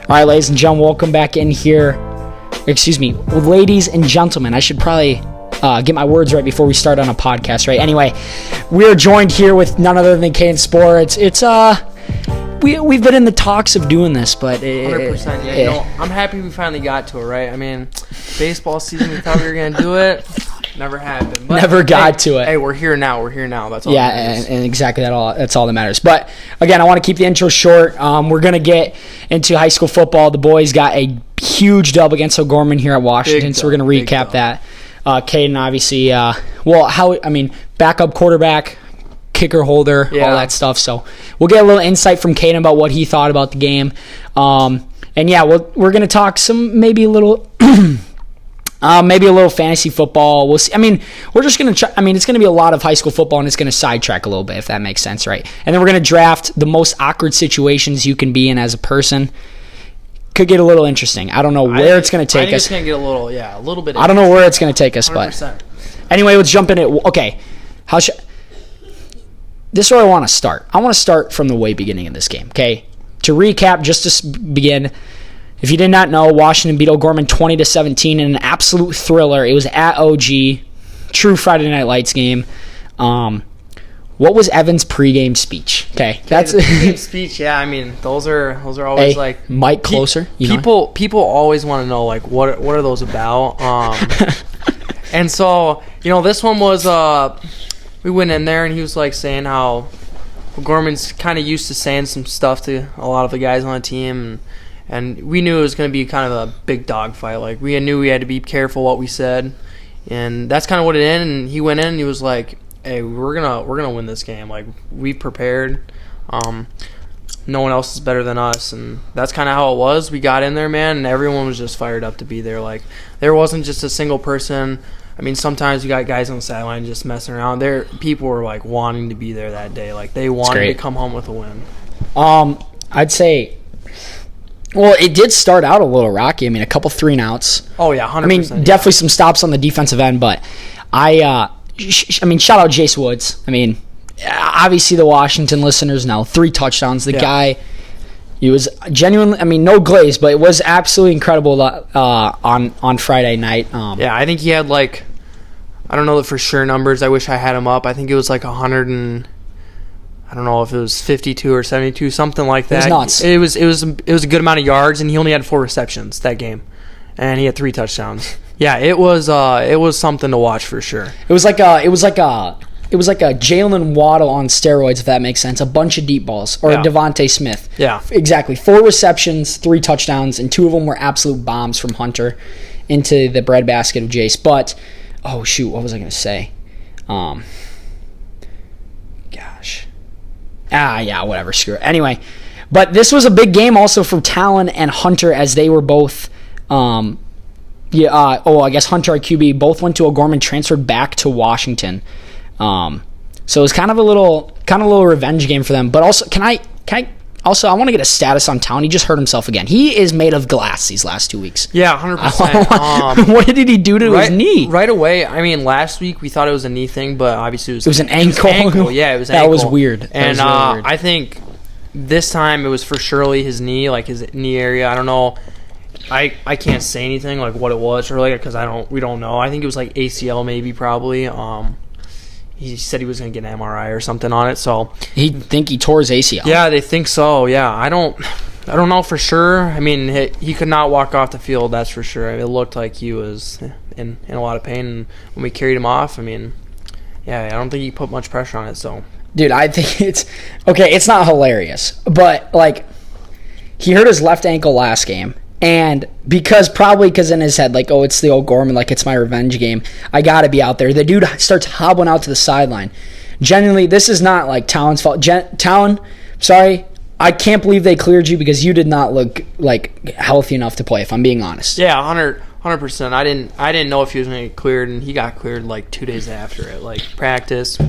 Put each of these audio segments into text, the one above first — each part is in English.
All right, ladies and gentlemen, welcome back in here. Excuse me, ladies and gentlemen. I should probably get my words right before we start on a podcast, right? Anyway, we are joined here with none other than Caden Spore. We've been in the talks of doing this, but 100%. Yeah, you know, I'm happy we finally got to it, right? I mean, baseball season, we thought we were gonna do it. Never happened. But never got to it. Hey, we're here now. That's all. Yeah, and exactly that's all that matters. But again, I want to keep the intro short. We're gonna get into high school football. The boys got a huge dub against O'Gorman here at Washington, so we're gonna recap that. Caden, obviously, backup quarterback, kicker holder, all that stuff. So we'll get a little insight from Caden about what he thought about the game. We're gonna talk maybe a little fantasy football. We'll see. I mean, we're just going to try. I mean, it's going to be a lot of high school football, and it's going to sidetrack a little bit, if that makes sense, right? And then we're going to draft the most awkward situations you can be in as a person. Could get a little interesting. I don't know where it's going to take us. It's going to get a little bit. I don't know where it's going to take us, 100%. But anyway, let's jump in it. Okay. This is where I want to start. I want to start from the way beginning of this game, okay? To recap, just to begin, if you did not know, Washington beat O'Gorman 20-17 in an absolute thriller. It was at OG, true Friday Night Lights game. What was Evan's pregame speech? Okay, that's the pregame speech. Yeah, I mean, those are always like Mike closer. People always want to know like what are those about? And so this one was we went in there and he was like saying how O'Gorman's kind of used to saying some stuff to a lot of the guys on the team. And we knew it was going to be kind of a big dog fight. Like, we knew we had to be careful what we said. And that's kind of what it ended. And he went in and he was like, hey, we're gonna win this game. Like, we prepared. No one else is better than us. And that's kind of how it was. We got in there, man, and everyone was just fired up to be there. Like, there wasn't just a single person. I mean, sometimes you got guys on the sideline just messing around. People were, like, wanting to be there that day. Like, they wanted to come home with a win. I'd say... Well, it did start out a little rocky. I mean, a couple 3-and-outs. Oh, yeah, 100%. I mean, definitely some stops on the defensive end, but shout out Jace Woods. I mean, obviously the Washington listeners know, 3 touchdowns. The guy, he was genuinely, I mean, no glaze, but it was absolutely incredible on Friday night. I think he had I don't know the for sure numbers. I wish I had him up. I think it was 100 and... I don't know if it was 52 or 72, something like that. It was nuts. It was a good amount of yards, and he only had 4 receptions that game, and he had 3 touchdowns. Yeah, it was something to watch for sure. It was like a Jalen Waddle on steroids, if that makes sense. A bunch of deep balls, or a Devontae Smith. Yeah, exactly. 4 receptions, 3 touchdowns, and 2 of them were absolute bombs from Hunter into the breadbasket of Jace. But what was I going to say? Whatever, screw it. Anyway, but this was a big game also for Talon and Hunter, as they were both, I guess Hunter and QB both went to O'Gorman, transferred back to Washington. So it was kind of a little revenge game for them. But also, I want to get a status on Talon. He just hurt himself again. He is made of glass these last 2 weeks. Yeah, 100%. What did he do to his knee? Right away, I mean, last week we thought it was a knee thing, but obviously it was an ankle. Yeah, it was an ankle. That was weird. And really weird. I think this time it was for surely his knee, like his knee area. I don't know. I can't say anything like what it was or because we don't know. I think it was like ACL maybe probably. He said he was going to get an MRI or something on it. So he tore his ACL. Yeah, they think so. Yeah, I don't know for sure. I mean, he could not walk off the field. That's for sure. It looked like he was in a lot of pain. And when we carried him off, I mean, I don't think he put much pressure on it. So, dude, I think it's okay. It's not hilarious, but he hurt his left ankle last game. And because in his head, it's the O'Gorman, it's my revenge game, I got to be out there. The dude starts hobbling out to the sideline. Genuinely, this is not, Talon's fault. Talon, sorry, I can't believe they cleared you because you did not look, healthy enough to play, if I'm being honest. Yeah, 100%. I didn't know if he was going to get cleared, and he got cleared, 2 days after it. Practice,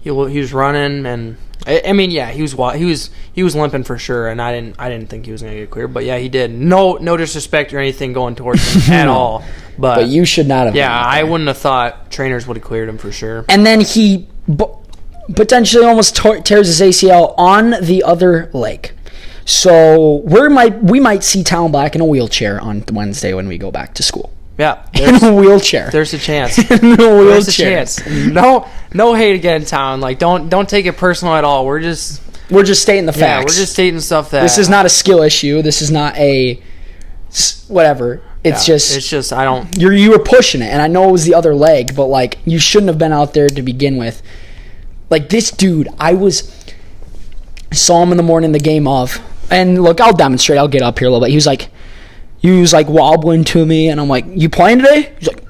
he was running, and... I mean, yeah, he was limping for sure, and I didn't think he was going to get cleared, but yeah, he did. No disrespect or anything going towards him at all, but you should not have. Yeah, I wouldn't have thought trainers would have cleared him for sure. And then he potentially almost tears his ACL on the other leg. So we might see Town Black in a wheelchair on Wednesday when we go back to school. Yeah, in a wheelchair. There's a chance. In a wheelchair. There's a chance. No hate again, Town. Like don't take it personal at all. We're just stating the facts. Yeah, we're just stating stuff that this is not a skill issue. This is not a whatever. It's just I don't. You were pushing it, and I know it was the other leg, but like you shouldn't have been out there to begin with. Like this dude, saw him in the morning, the game of, and look, I'll demonstrate. I'll get up here a little bit. He was like wobbling to me, and I'm like, "You playing today?" He's like,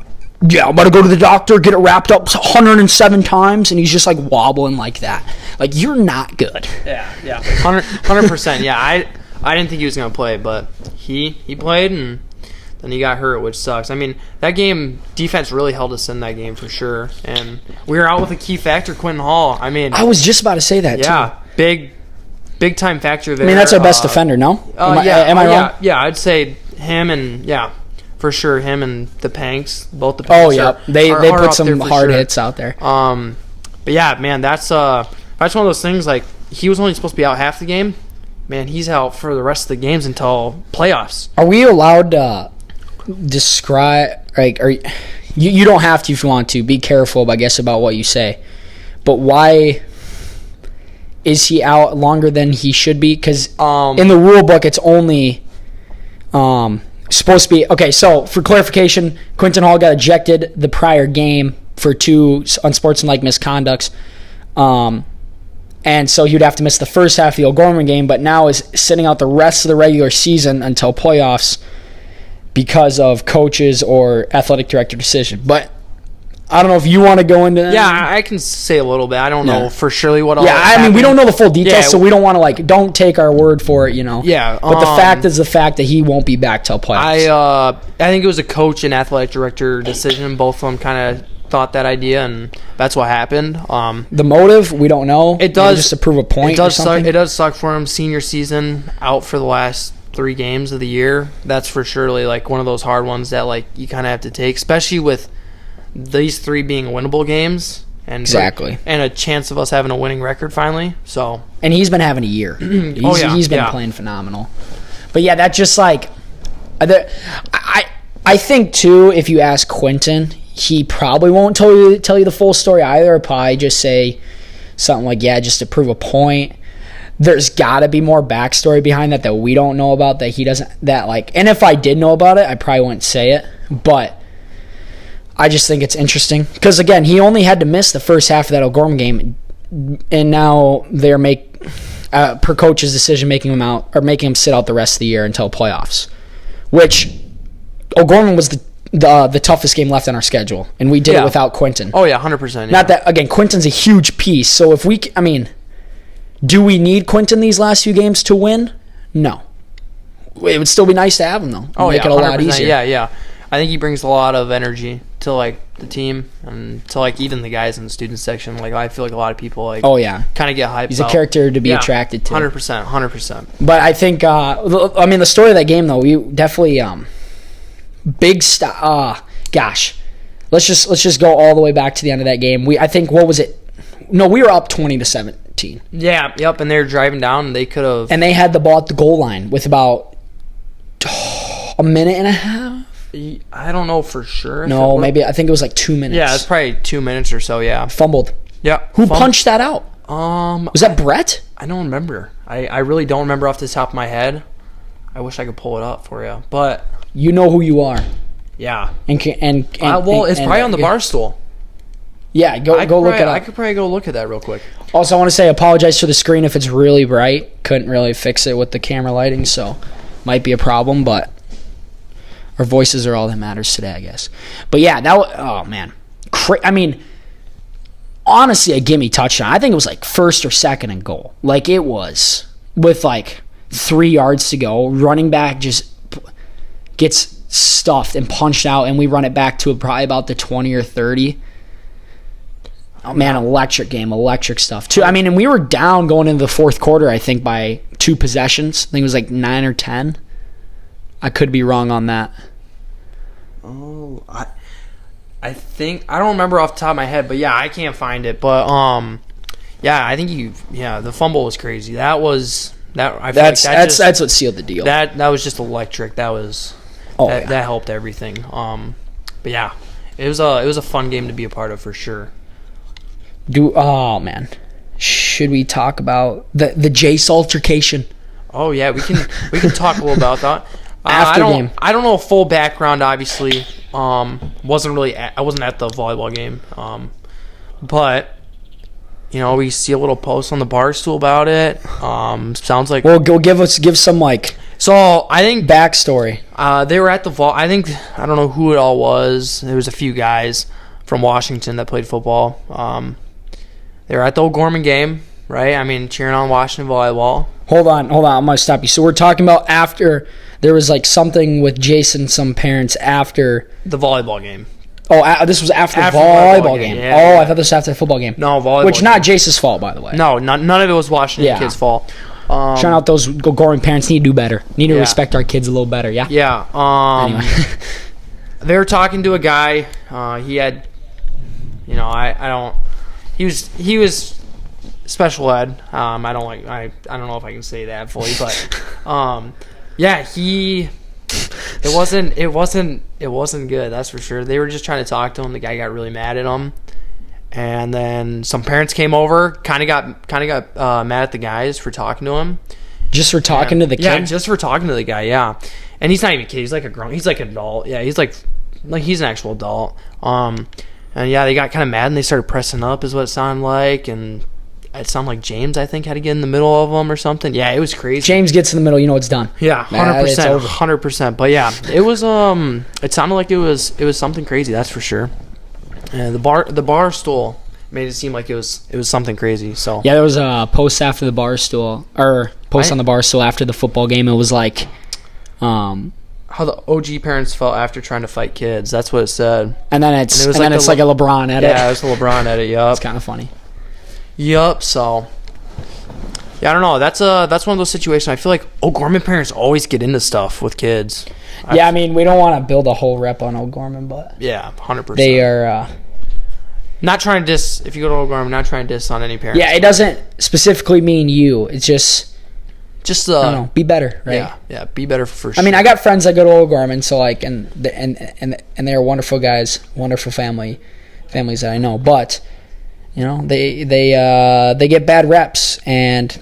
"Yeah, I'm about to go to the doctor, get it wrapped up 107 times," and he's just like wobbling like that. Like you're not good. Yeah, 100%. Yeah, I didn't think he was gonna play, but he played, and then he got hurt, which sucks. I mean, that game, defense really held us in that game for sure, and we were out with a key factor, Quentin Hall. I mean, I was just about to say that too. Yeah, big time factor there. I mean, that's our best defender, no? Am I wrong? Yeah, I'd say him and for sure him and the Panks, both the Panks. Oh yeah, they put some hard hits out there. But yeah, man, that's one of those things. Like he was only supposed to be out half the game. Man, he's out for the rest of the games until playoffs. Are we allowed to describe? Like, you don't have to if you want to. Be careful, I guess, about what you say. But why is he out longer than he should be? Because in the rule book, it's only supposed to be. Okay, so for clarification, Quentin Hall got ejected the prior game for 2 unsportsmanlike misconducts. And so he would have to miss the first half of the O'Gorman game, but now is sitting out the rest of the regular season until playoffs because of coaches or athletic director decision. But I don't know if you want to go into that. Yeah, I can say a little bit. I don't know for surely what all I mean, we don't know the full details, so we don't want to, don't take our word for it, Yeah. But the fact is the fact that he won't be back till playoffs. I think it was a coach and athletic director decision. Both of them kind of thought that idea, and that's what happened. The motive, we don't know. It does just to prove a point. It does or something. suck. It does suck for him. Senior season, out for the last 3 games of the year. That's for surely like one of those hard ones that like you kind of have to take, especially with these 3 being winnable games. And exactly. And a chance of us having a winning record finally. So. And he's been having a year. He's been playing phenomenal. But yeah, that's just like I think too. If you ask Quentin, he probably won't tell you the full story either. He'll probably just say something like, "Yeah, just to prove a point." There's got to be more backstory behind that we don't know about, that he doesn't. That like, and if I did know about it, I probably wouldn't say it. But I just think it's interesting because again, he only had to miss the first half of that O'Gorman game, and now they're per coach's decision making him out or making him sit out the rest of the year until playoffs, which O'Gorman was the toughest game left on our schedule, and we did it without Quentin. Oh yeah, 100%. Not that again, Quentin's a huge piece. So if do we need Quentin these last few games to win? No. It would still be nice to have him though. Make it a lot easier. Yeah. I think he brings a lot of energy to like the team and to like even the guys in the student section. Like I feel like a lot of people like kind of get hyped. He's a character to be attracted to. 100%. But I think the story of that game though, we definitely big gosh. Let's just go all the way back to the end of that game. I think what was it? No, we were up 20-17. Yeah, yep, and they were driving down and they could have. And they had the ball at the goal line with about a minute and a half. I don't know for sure. No, maybe I think it was like 2 minutes. Yeah, it's probably 2 minutes or so. Yeah, fumbled. Yeah, who punched that out? Was that Brett? I don't remember. I really don't remember off the top of my head. I wish I could pull it up for you, but you know who you are. Yeah, and it's probably on the bar stool. Yeah, go look it up. I could probably go look at that real quick. Also, I want to say apologize for the screen if it's really bright. Couldn't really fix it with the camera lighting, so might be a problem, but our voices are all that matters today, I guess. But yeah, oh man. I mean, honestly, a gimme touchdown. I think it was like first or second and goal. Like it was with like 3 yards to go. Running back just gets stuffed and punched out, and we run it back to probably about the 20 or 30. Oh man, electric game, electric stuff too. I mean, and we were down going into the fourth quarter, I think, by 2 possessions. I think it was like 9 or 10. I could be wrong on that. Oh, I think I don't remember off the top of my head, but yeah, I can't find it. But yeah, I think the fumble was crazy. That was That's what sealed the deal. That was just electric. That helped everything. But yeah, it was a fun game to be a part of for sure. Oh man, should we talk about the Jace altercation? Oh yeah, we can talk a little about that. After game. I don't know full background. Obviously, I wasn't at the volleyball game. But we see a little post on the Barstool about it. Sounds like go give some like. So I think backstory. They were at the I don't know who it all was. There was a few guys from Washington that played football. They were at the O'Gorman game, right? I mean, cheering on Washington volleyball. Hold on. I'm gonna stop you. So we're talking about after there was like something with Jason, some parents after the volleyball game. Oh, this was after the volleyball game. Yeah. I thought this was after the football game. No, volleyball. Which not Jace's fault, by the way. No, none of it was Washington kids' fault. Shout out those O'Gorman parents. Need to do better. Need to respect our kids a little better. Yeah. Yeah. Anyway. They were talking to a guy. He had, I don't. He was special ed. I don't know if I can say that fully, but yeah, it wasn't good, that's for sure. They were just trying to talk to him. The guy got really mad at him, and then some parents came over, kind of got mad at the guys for talking to him. Just for talking to the kid? Yeah, just for talking to the guy. Yeah, and he's not even a kid. He's like he's like an adult. Yeah, he's like he's an actual adult. And yeah, they got kind of mad and they started pressing up, is what it sounded like, and it sounded like James, I think, had to get in the middle of them or something. Yeah, it was crazy. James gets in the middle, it's done. Yeah, 100%, 100%. But yeah, it was it sounded like it was something crazy, that's for sure. And the bar stool made it seem like it was something crazy. So yeah, there was a post after the bar stool, or post on the bar stool after the football game. It was like how the OG parents felt after trying to fight kids. That's what it said. And then it's like a LeBron edit. Yeah, it was a LeBron edit. Yup. It's kind of funny. Yup. So yeah, I don't know. That's one of those situations. I feel like O'Gorman parents always get into stuff with kids. Yeah, I mean, we don't want to build a whole rep on O'Gorman, but yeah, 100%. They are not trying to diss. If you go to O'Gorman, not trying to diss on any parents. Yeah, it doesn't specifically mean you. It's just I don't know, be better, right? Yeah, be better for sure. I mean, I got friends that go to O'Gorman, so like, and they're wonderful guys, wonderful families that I know, but they get bad reps, and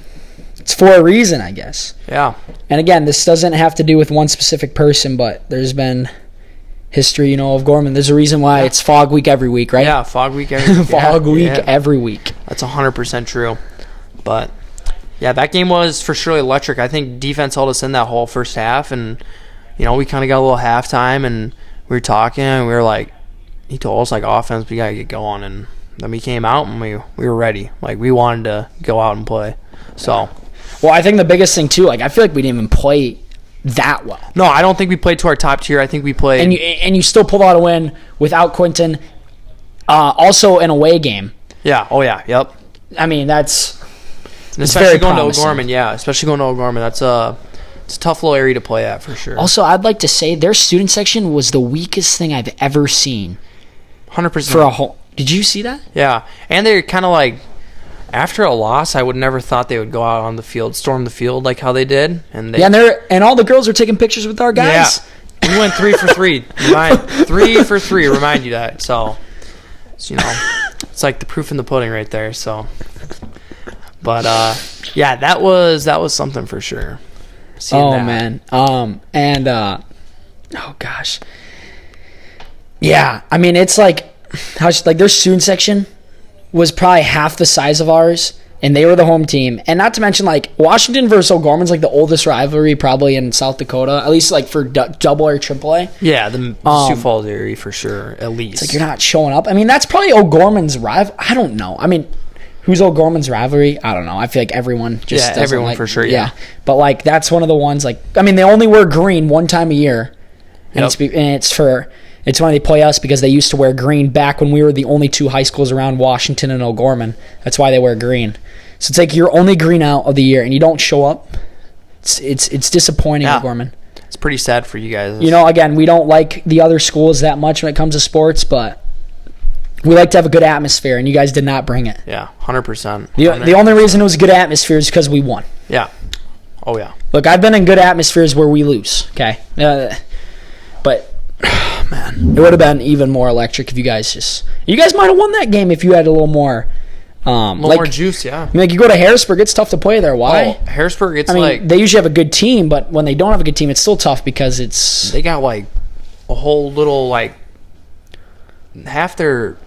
it's for a reason, I guess. Yeah. And again, this doesn't have to do with one specific person, but there's been history, of Gorman. There's a reason why it's Fog Week every week, right? Yeah, Fog Week every week. Fog Week every week. That's 100% true. But yeah, that game was for sure electric. I think defense held us in that whole first half, and we kind of got a little halftime, and we were talking, and we were like, he told us like, offense, we gotta get going, and then we came out and we were ready. Like, we wanted to go out and play. So, well, I think the biggest thing too, like, I feel like we didn't even play that well. No, I don't think we played to our top tier. I think we played, and you still pulled out a win without Quinton. Also, an away game. Yeah. Oh yeah. Yep. I mean, that's. Especially going to O'Gorman, Especially going to O'Gorman. It's a tough little area to play at for sure. Also, I'd like to say their student section was the weakest thing I've ever seen. 100%. For a whole. Did you see that? Yeah, and they're kind of like, after a loss, I would never thought they would go out on the field, storm the field like how they did, and and all the girls were taking pictures with our guys. Yeah, we went 3 for 3. 3 for 3. Remind you that. So, it's like the proof in the pudding right there. So. But yeah, that was something for sure. Man, and oh gosh, yeah. I mean, it's like their student section was probably half the size of ours, and they were the home team. And not to mention, like, Washington versus O'Gorman's like the oldest rivalry probably in South Dakota, at least like for double or triple A. Yeah, the Sioux Falls area for sure, at least. It's like you're not showing up. I mean, that's probably O'Gorman's rival. I don't know. I mean. Who's O'Gorman's rivalry? I don't know. I feel like everyone just everyone for sure. Yeah, but like that's one of the ones. Like, I mean, they only wear green one time a year, and it's when they play us because they used to wear green back when we were the only two high schools around Washington and O'Gorman. That's why they wear green. So it's like you're only green out of the year and you don't show up. It's disappointing, O'Gorman. It's pretty sad for you guys. Again, we don't like the other schools that much when it comes to sports, but. We like to have a good atmosphere, and you guys did not bring it. Yeah, 100%. The only reason it was a good atmosphere is because we won. Yeah. Oh, yeah. Look, I've been in good atmospheres where we lose, okay? But, man, it would have been even more electric if you guys might have won that game if you had a little more... more juice, yeah. I mean, like, you go to Harrisburg, it's tough to play there. Why? Oh, Harrisburg, it's they usually have a good team, but when they don't have a good team, it's still tough because it's... They got, like, a whole little, like... Half their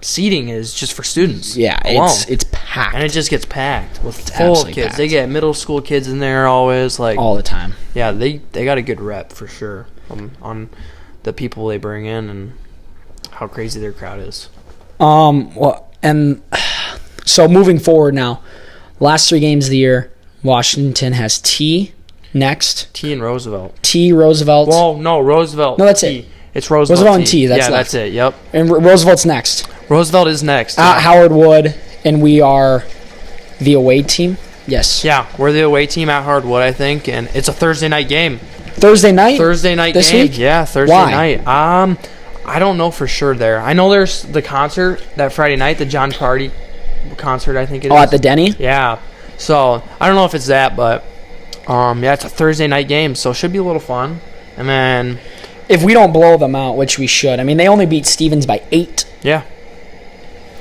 seating is just for students. Yeah, alone. It's packed. And it just gets packed with It's full of absolutely kids. packed. They get middle school kids in there always. Like all the time. Yeah, they got a good rep for sure on the people they bring in and how crazy their crowd is. Well, and so moving forward now, last 3 games of the year, Washington has T next. T and Roosevelt. T, Roosevelt. Well, no, Roosevelt. No, that's T. it. It's Roosevelt. Roosevelt and T. That's yeah, left. that's it. Yep. And Roosevelt's next. Roosevelt is next. At Howard Wood, and we are the away team. Yes. Yeah, we're the away team at Howard Wood, I think, and it's a Thursday night game. Thursday night? Thursday night this game. Week? Yeah, Thursday Why? night. I don't know for sure there. I know there's the concert that Friday night, the John Party concert, I think it is. Oh, at the Denny? Yeah. So, I don't know if it's that, but yeah, it's a Thursday night game, so it should be a little fun. And then if we don't blow them out, which we should. I mean, they only beat Stevens by 8. Yeah.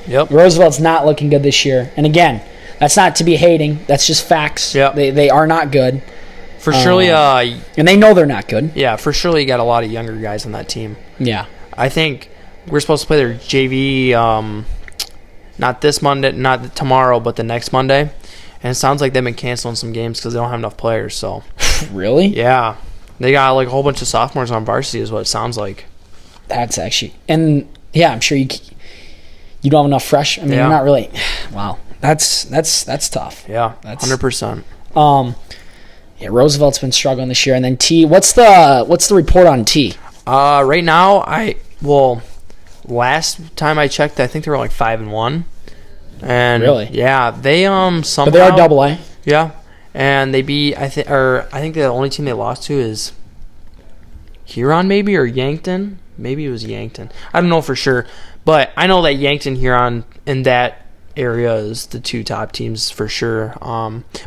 Yep. Roosevelt's not looking good this year. And again, that's not to be hating. That's just facts. Yep. They are not good. For surely, and they know they're not good. Yeah, for surely you got a lot of younger guys on that team. Yeah. I think we're supposed to play their JV not this Monday, not tomorrow, but the next Monday. And it sounds like they've been canceling some games because they don't have enough players. So Really? yeah, they got like a whole bunch of sophomores on varsity is what it sounds like. That's actually... And, yeah, I'm sure you don't have enough fresh... I mean, you're not really... Wow. That's tough. Yeah, That's 100%. Yeah, Roosevelt's been struggling this year. And then T... What's the report on T? Right now, last time I checked, I think they were like 5-1. And really? Yeah, they somehow. But they are double A. Yeah, and they beat I think the only team they lost to is Huron maybe or Yankton. Maybe it was Yankton. I don't know for sure, but I know that Yankton, Huron, in that area is the 2 top teams for sure.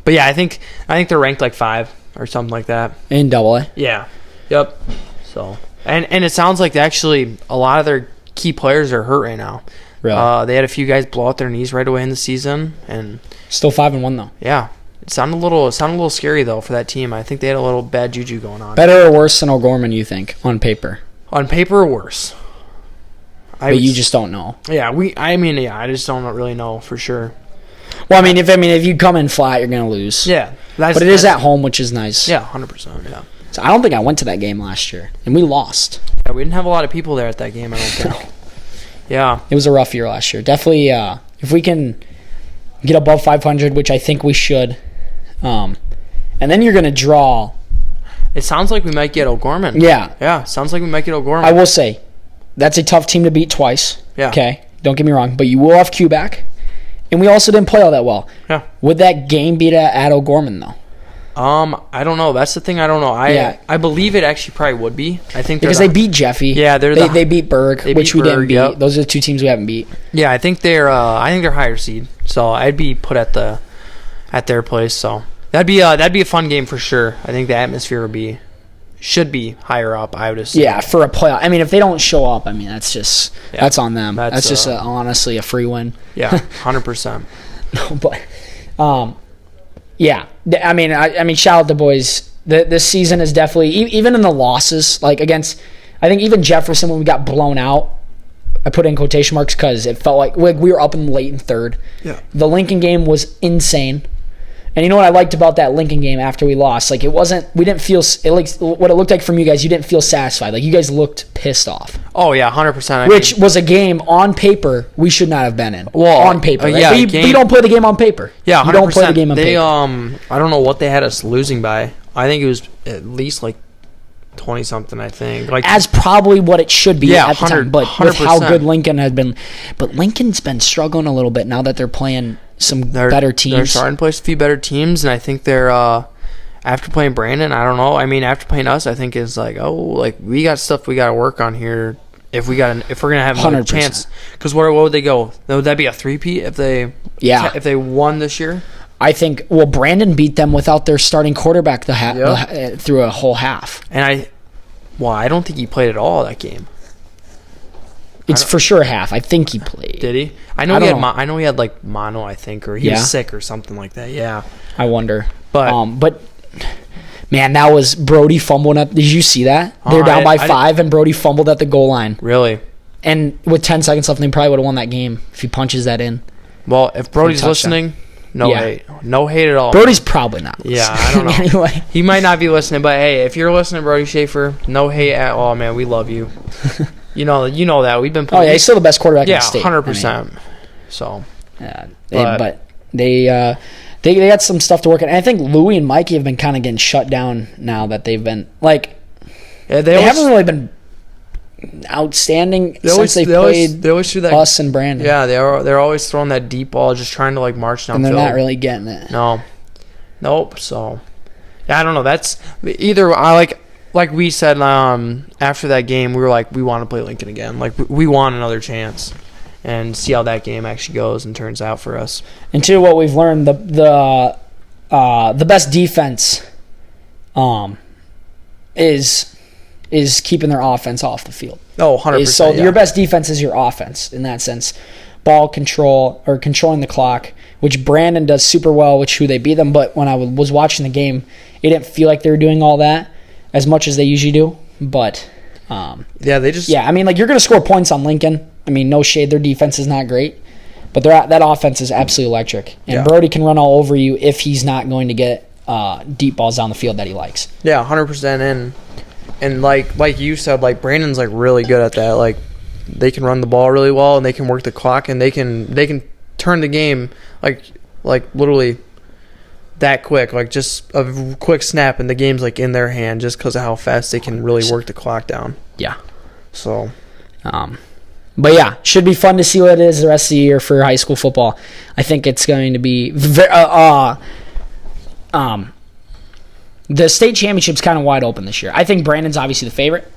But yeah, I think they're ranked like 5 or something like that. In double A. Yeah. Yep. So and it sounds like actually a lot of their key players are hurt right now. Really? They had a few guys blow out their knees right away in the season, and Still 5-1 though. yeah, it sounded a little scary though for that team. I think they had a little bad juju going on. Better or worse than O'Gorman, you think, on paper? On paper, worse. But you just don't know. Yeah, I just don't really know for sure. Well, I mean, if you come in flat, you're gonna lose. Yeah, but it is at home, which is nice. Yeah, 100%. Yeah. So I don't think I went to that game last year, and we lost. Yeah, we didn't have a lot of people there at that game. I don't think. Yeah, it was a rough year last year. Definitely, if we can get above 500, which I think we should, and then you're gonna draw. It sounds like we might get O'Gorman. Yeah. Yeah, sounds like we might get O'Gorman. I will say, that's a tough team to beat twice. Yeah. Okay, don't get me wrong, but you will have Q back, and we also didn't play all that well. Yeah. Would that game beat at O'Gorman though? I don't know. That's the thing. I don't know. I believe it actually probably would be. I think because they beat Jeffy. Yeah, they beat Berg, which we didn't beat. Yep. Those are the 2 teams we haven't beat. Yeah, I think they're higher seed. So I'd be put at their place. So that'd be a fun game for sure. I think the atmosphere should be higher up. I would assume. Yeah, for a playoff. I mean, if they don't show up, I mean that's on them. That's just honestly a free win. Yeah, 100%. But yeah, I mean, shout out the boys. This season is definitely even in the losses, like against, I think even Jefferson when we got blown out. I put in quotation marks because it felt like we were up in late in third. Yeah. The Lincoln game was insane. And you know what I liked about that Lincoln game after we lost? Like we didn't feel what it looked like from you guys. You didn't feel satisfied. Like you guys looked pissed off. Oh yeah, 100%. Which was a game on paper we should not have been in. Well, on paper, right? yeah, we don't play the game on paper. Yeah, 100%. You don't play the game on paper. I don't know what they had us losing by. I think it was at least like 20 something. I think as probably what it should be at the time. But 100%. with how good Lincoln had been, but Lincoln's been struggling a little bit now that they're playing some better teams. They're starting to play a few better teams, and I think they're after playing Brandon. I don't know. I mean, after playing us, I think is like we got stuff we got to work on here. If we're gonna have another 100%. Chance, because what would they go? Would that be a 3-peat if they won this year? I think, Brandon beat them without their starting quarterback through a whole half. And I don't think he played at all that game. It's for sure a half. I think he played. Did he? I know he had like mono, I think, or he was sick or something like that. Yeah. I wonder. But man, that was Brody fumbling up. Did you see that? They're down by 5 and Brody fumbled at the goal line. Really? And with 10 seconds left, they probably would have won that game if he punches that in. Well, if Brody's listening, no hate. No hate at all. Brody's probably not listening. Yeah, I don't know. Anyway. He might not be listening, but hey, if you're listening, Brody Schaefer, no hate at all, man. We love you. You know that. We've been he's still the best quarterback in the state. Yeah, 100%. So. But they got some stuff to work on. And I think Louie and Mikey have been kind of getting shut down now that they've been, like, they haven't really been outstanding since they played us and Brandon. Yeah, they're always throwing that deep ball, just trying to, like, march downfield. And they're not really getting it. No. Nope. So, yeah, I don't know. That's either like we said after that game, we were like, we want to play Lincoln again. Like, we want another chance and see how that game actually goes and turns out for us. And two, what we've learned, the best defense is keeping their offense off the field. Oh, 100%. So your best defense is your offense in that sense. Ball control or controlling the clock, which Brandon does super well, which who they beat them. But when I was watching the game, it didn't feel like they were doing all that as much as they usually do. But I mean, like, you're going to score points on Lincoln. I mean, no shade, their defense is not great, but that offense is absolutely electric. And Brody can run all over you if he's not going to get deep balls down the field that he likes. Yeah, 100%. And like you said, like, Brandon's, like, really good at that. Like, they can run the ball really well, and they can work the clock, and they can turn the game like literally that quick. Like, just a quick snap, and the game's, like, in their hand just because of how fast they can really work the clock down. Yeah. So, but yeah, should be fun to see what it is the rest of the year for high school football. I think it's going to be the state championship's kind of wide open this year. I think Brandon's obviously the favorite,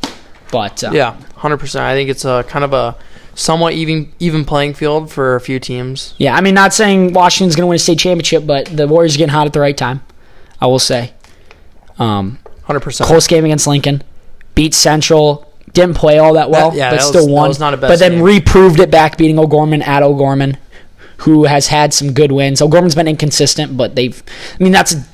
but yeah, 100%. I think it's a kind of a somewhat even playing field for a few teams. Yeah, I mean, not saying Washington's going to win a state championship, but the Warriors are getting hot at the right time, I will say. 100%. Close game against Lincoln. Beat Central. Didn't play all that well, but still won. That was not a best but then game. Reproved it back, beating O'Gorman at O'Gorman, who has had some good wins. O'Gorman's been inconsistent, but that's a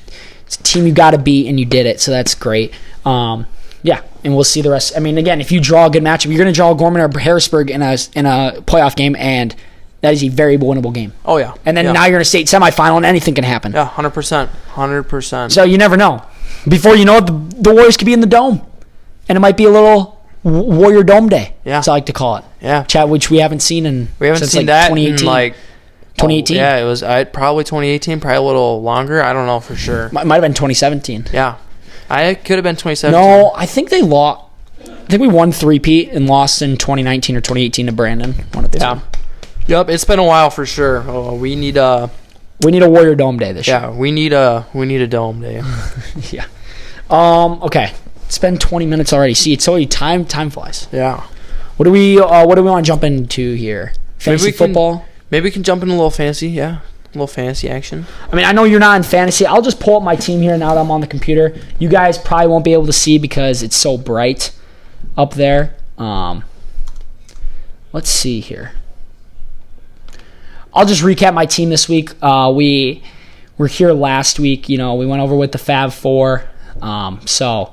team you got to beat, and you did it, so that's great. Yeah, and we'll see the rest. I mean, again, if you draw a good matchup, you're going to draw Gorman or Harrisburg in a playoff game, and that is a very winnable game. Oh, yeah. And then now you're in a state semifinal, and anything can happen. Yeah, 100%. 100%. So you never know. Before you know it, the Warriors could be in the Dome, and it might be a little Warrior Dome Day. Yeah. That's what I like to call it. Yeah. Chat, which we haven't seen since that 2018. In like 2018? Yeah, it was probably 2018, probably a little longer. I don't know for sure. Might have been 2017. Yeah. I could have been 2017. No, I think they lost. I think we won 3-peat and lost in 2019 or 2018 to Brandon. One of the two. Yep, it's been a while for sure. Oh, we need a Warrior Dome Day this year. Yeah, we need a Dome Day. Yeah. Okay. It's been 20 minutes already. See, it's already time flies. Yeah. What do we want to jump into here? Fantasy football? Maybe we can jump into a little fantasy, yeah. A little fantasy action. I mean, I know you're not in fantasy. I'll just pull up my team here now that I'm on the computer. You guys probably won't be able to see because it's so bright up there. Let's see here. I'll just recap my team this week. We were here last week. We went over with the Fab Four. So,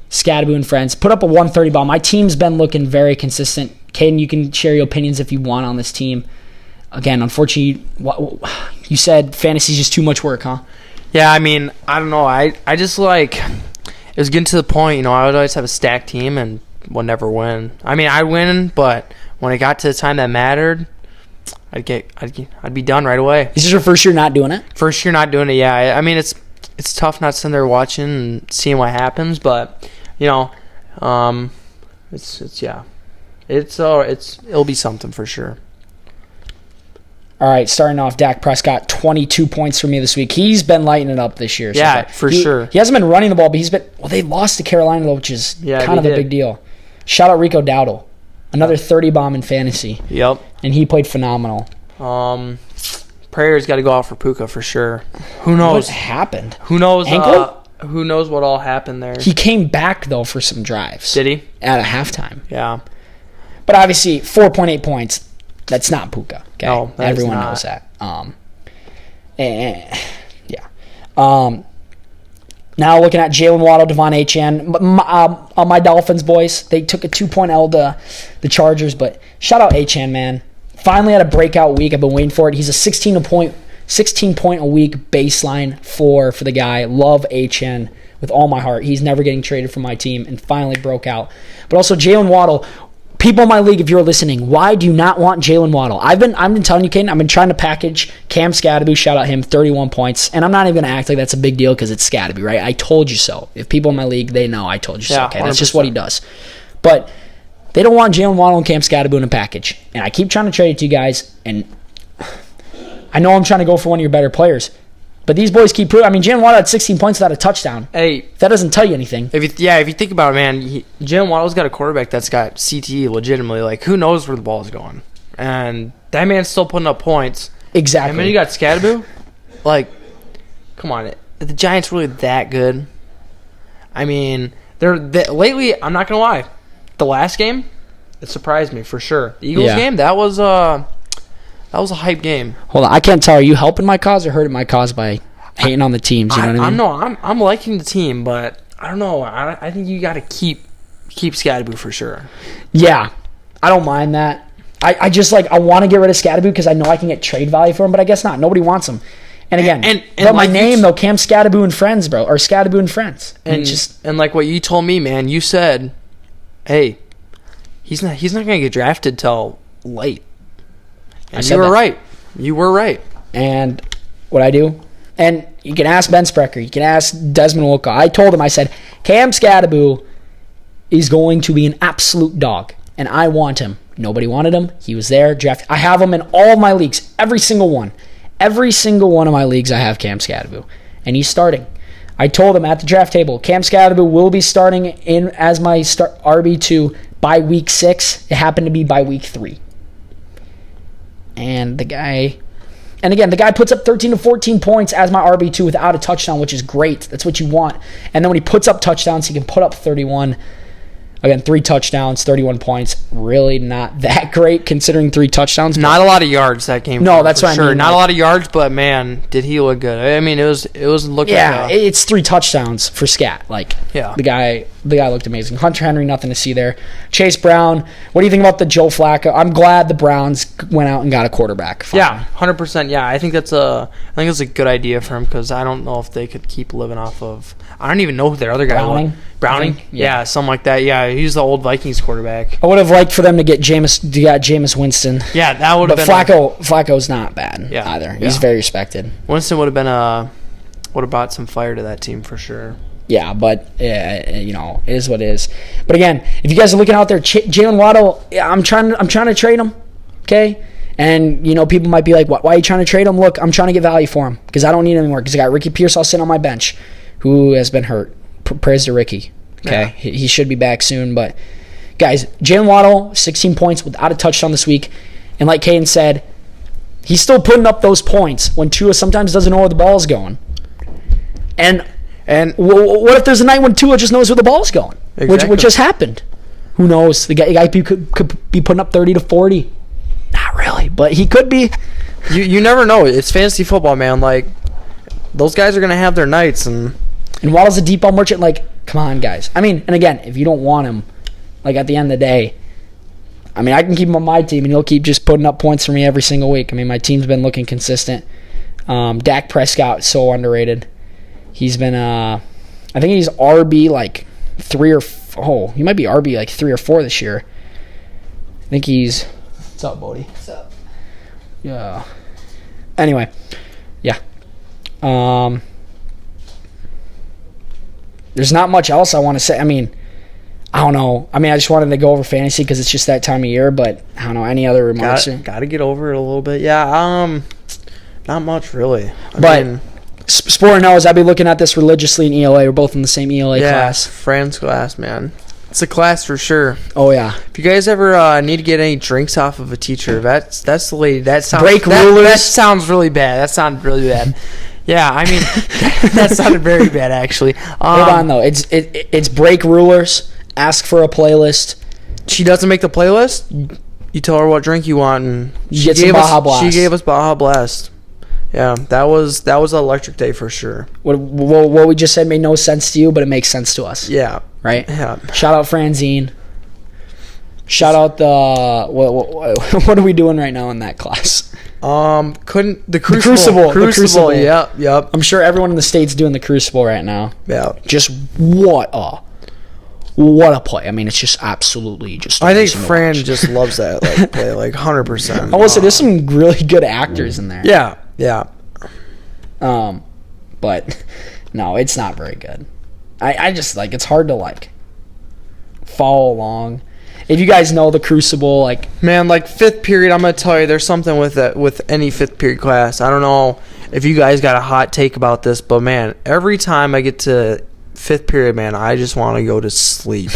Scadaboo and friends put up a 130 ball. My team's been looking very consistent. Caden, you can share your opinions if you want on this team. Again, unfortunately, you said fantasy's just too much work, huh? Yeah, I mean, I don't know. I just it was getting to the point, I would always have a stacked team and would never win. I mean, I'd win, but when it got to the time that mattered, I'd be done right away. Is this your first year not doing it? First year not doing it, yeah. I mean, it's tough not sitting there watching and seeing what happens, but it'll be something for sure. All right, starting off, Dak Prescott, 22 points for me this week. He's been lighting it up this year. Yeah, for sure. He hasn't been running the ball, but they lost to Carolina, though, which is kind of a big deal. Shout out Rico Dowdle, another 30 bomb in fantasy. Yep. And he played phenomenal. prayers got to go out for Puka for sure. Who knows? What happened? Who knows? Ankle? Who knows what all happened there? He came back, though, for some drives. Did he? At a halftime. Yeah. But obviously, 4.8 points, that's not Puka. Okay? No, everyone knows that. Now looking at Jalen Waddle, Devon Achane. My Dolphins boys, they took a 2-point L to the Chargers, but shout out Achane, man. Finally had a breakout week. I've been waiting for it. He's a 16 point a week baseline floor for the guy. Love Achane with all my heart. He's never getting traded from my team and finally broke out. But also Jalen Waddle. People in my league, if you're listening, why do you not want Jalen Waddle? I've been telling you, Caden, I've been trying to package Cam Scadaboo, shout out him, 31 points. And I'm not even going to act like that's a big deal because it's Scadaboo, right? I told you so. If people in my league, they know I told you so. Okay, 100%. That's just what he does. But they don't want Jalen Waddle and Cam Scadaboo in a package. And I keep trying to trade it to you guys. And I know I'm trying to go for one of your better players. But these boys keep proving. I mean, Jalen Waddle had 16 points without a touchdown. Hey, that doesn't tell you anything. If you think about it, man, Jalen Waddle's got a quarterback that's got CTE legitimately. Like, who knows where the ball's going? And that man's still putting up points. Exactly. And then you got Scadaboo. Like, come on, are the Giants really that good? I mean, lately. I'm not gonna lie. The last game, it surprised me for sure. The Eagles game, that was a hype game. Hold on, I can't tell. Are you helping my cause or hurting my cause by hating on the teams? You know what I mean? I'm liking the team, but I don't know. I think you got to keep Scadaboo for sure. Yeah, I don't mind that. I just I want to get rid of Scadaboo because I know I can get trade value for him, but I guess not. Nobody wants him. And again, but my name though, Cam Scadaboo and Friends, bro, or Scadaboo and Friends, and like what you told me, man, you said, hey, he's not gonna get drafted till late. And you were right. You were right. And what I do, and you can ask Ben Sprecher, you can ask Desmond Wilka. I told him, I said, Cam Scadaboo is going to be an absolute dog, and I want him. Nobody wanted him. He was there, drafted. I have him in all of my leagues, every single one. Every single one of my leagues, I have Cam Scadaboo, and he's starting. I told him at the draft table, Cam Scadaboo will be starting in as my RB2 by week 6. It happened to be by week 3. And the guy puts up 13 to 14 points as my RB2 without a touchdown, which is great. That's what you want. And then when he puts up touchdowns, he can put up 31. Again, 3 touchdowns, 31 points. Really not that great considering 3 touchdowns. Not a lot of yards that game. No, that's what I mean. Not a lot of yards, but man, did he look good? I mean, it was looking. Yeah, it's 3 touchdowns for Scat. The guy looked amazing. Hunter Henry, nothing to see there. Chase Brown. What do you think about the Joe Flacco? I'm glad the Browns went out and got a quarterback. Finally. Yeah, 100%. Yeah, I think that's a good idea for him because I don't know if they could keep living off of. I don't even know who their other guy was. Browning? Yeah, something like that. Yeah, he's the old Vikings quarterback. I would have liked for them to get Jameis Winston. Yeah, that would have been. But Flacco's not bad either. He's very respected. Winston would have brought some fire to that team for sure. Yeah, but it is what it is. But again, if you guys are looking out there, Jalen Waddle, I'm trying to trade him. Okay. And, people might be like, why are you trying to trade him? Look, I'm trying to get value for him because I don't need him anymore because I got Ricky Pearsall sitting on my bench who has been hurt. Praise to Ricky. Okay, yeah. He should be back soon. But, guys, Jalen Waddle, 16 points without a touchdown this week. And like Caden said, he's still putting up those points when Tua sometimes doesn't know where the ball's going. And what if there's a night when Tua just knows where the ball's going? Exactly. Which just happened. Who knows? The guy could be putting up 30 to 40. Not really, but he could be. You never know. It's fantasy football, man. Like, those guys are going to have their nights. And Waddle's a deep ball merchant. Like, come on, guys. I mean, and again, if you don't want him, like, at the end of the day, I mean, I can keep him on my team, and he'll keep just putting up points for me every single week. I mean, my team's been looking consistent. Dak Prescott, so underrated. He's been, I think he's RB, like, 3 or 4. He might be RB, like, 3 or 4 this year. I think he's... What's up, Bodie? What's up? Yeah. Anyway, yeah. There's not much else I want to say. I mean, I don't know. I mean, I just wanted to go over fantasy because it's just that time of year, but I don't know. Any other remarks? Got to get over it a little bit. Yeah, not much, really. I mean, Sport knows I'll be looking at this religiously in ELA. We're both in the same ELA class. Friends class, man. It's a class for sure. Oh yeah. If you guys ever need to get any drinks off of a teacher, that's the lady. That sounds rulers. That sounds really bad. That sounded really bad. Yeah, I mean, that sounded very bad actually. Hold on though. It's break rulers. Ask for a playlist. She doesn't make the playlist. You tell her what drink you want, and she gave us Baja Blast. Yeah, that was an electric day for sure. What we just said made no sense to you, but it makes sense to us. Yeah. Right? Yeah. Shout out Franzine. Shout out the what are we doing right now in that class? The Crucible. The Crucible. Yep. I'm sure everyone in the state's doing the Crucible right now. Yeah. Just what a play. I mean, it's just absolutely just I think Fran just loves that play 100%. I will say there's some really good actors in there. Yeah. But no, it's not very good. I just it's hard to follow along. If you guys know the Crucible, man, fifth period, I'm gonna tell you, there's something with that with any fifth period class. I don't know if you guys got a hot take about this, but man, every time I get to fifth period, man, I just want to go to sleep.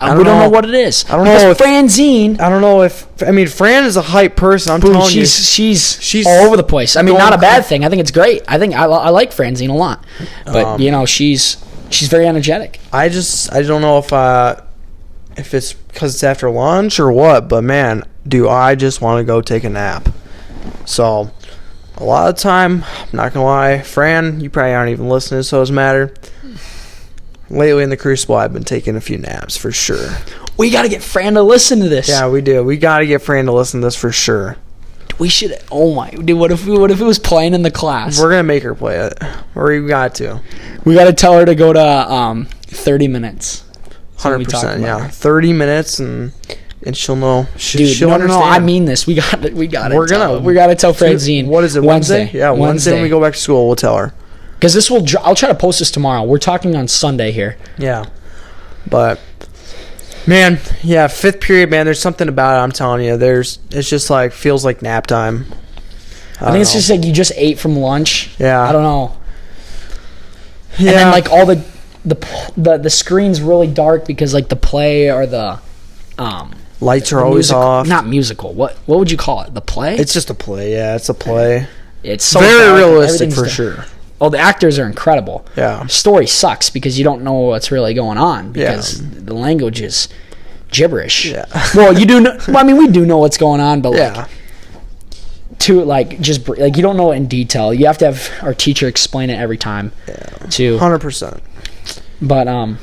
We don't know what it is. I don't know if Franzine. I don't know if Fran is a hype person. I'm telling you, she's all over the place. I mean, not a bad thing. I think it's great. I think I like Franzine a lot, but she's very energetic. I don't know if it's because it's after lunch or what, but man, do I just want to go take a nap. So a lot of time, I'm not gonna lie, Fran, you probably aren't even listening, so it doesn't matter. Lately in the Crucible, I've been taking a few naps for sure. We got to get Fran to listen to this. Yeah, we do. We got to get Fran to listen to this for sure. We should. Oh my, dude! What if it was playing in the class? We're gonna make her play it. We got to. We got to tell her to go to 30 minutes. 100%. Yeah, 30 minutes and she'll know. She'll understand. No. I mean this. We got it. We got to tell Franzine. What is it? Wednesday? Yeah, Wednesday when we go back to school, we'll tell her. Because I'll try to post this tomorrow. We're talking on Sunday here. Yeah. But, man, yeah, fifth period, man, there's something about it, I'm telling you. It's just feels like nap time. I think it's just you just ate from lunch. Yeah. I don't know. Yeah. And then all the screen's really dark because the play or the lights are always off. Not musical. What would you call it? The play? It's just a play. Yeah, it's a play. It's so very realistic for sure. Oh, the actors are incredible. Yeah. Story sucks because you don't know what's really going on because the language is gibberish. Yeah. Well, you do know. Well, I mean, we do know what's going on, but you don't know it in detail. You have to have our teacher explain it every time. Yeah. 100%. But I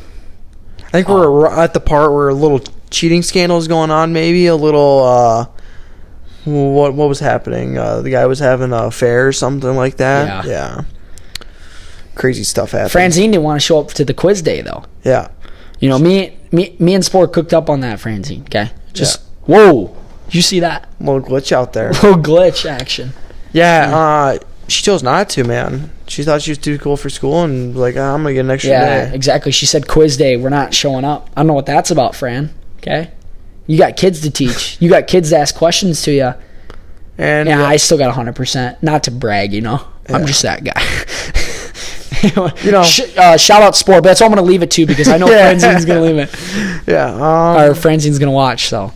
think we're at the part where a little cheating scandal is going on. Maybe a little. What was happening? The guy was having an affair or something like that. Yeah. Crazy stuff happened. Franzine didn't want to show up to the quiz day though. Yeah. Me and Sport cooked up on that, Franzine. Okay. Whoa. Did you see that? A little glitch out there. Little glitch action. Yeah. She chose not to, man. She thought she was too cool for school and I'm gonna get an extra day. Yeah, exactly. She said quiz day. We're not showing up. I don't know what that's about, Fran. Okay. You got kids to teach. You got kids to ask questions to you. And I still got 100%. Not to brag, I'm just that guy. Shout out Sport, but that's all I'm going to leave it to because I know Franzine's going to leave it. Yeah. Or Franzine's going to watch, so.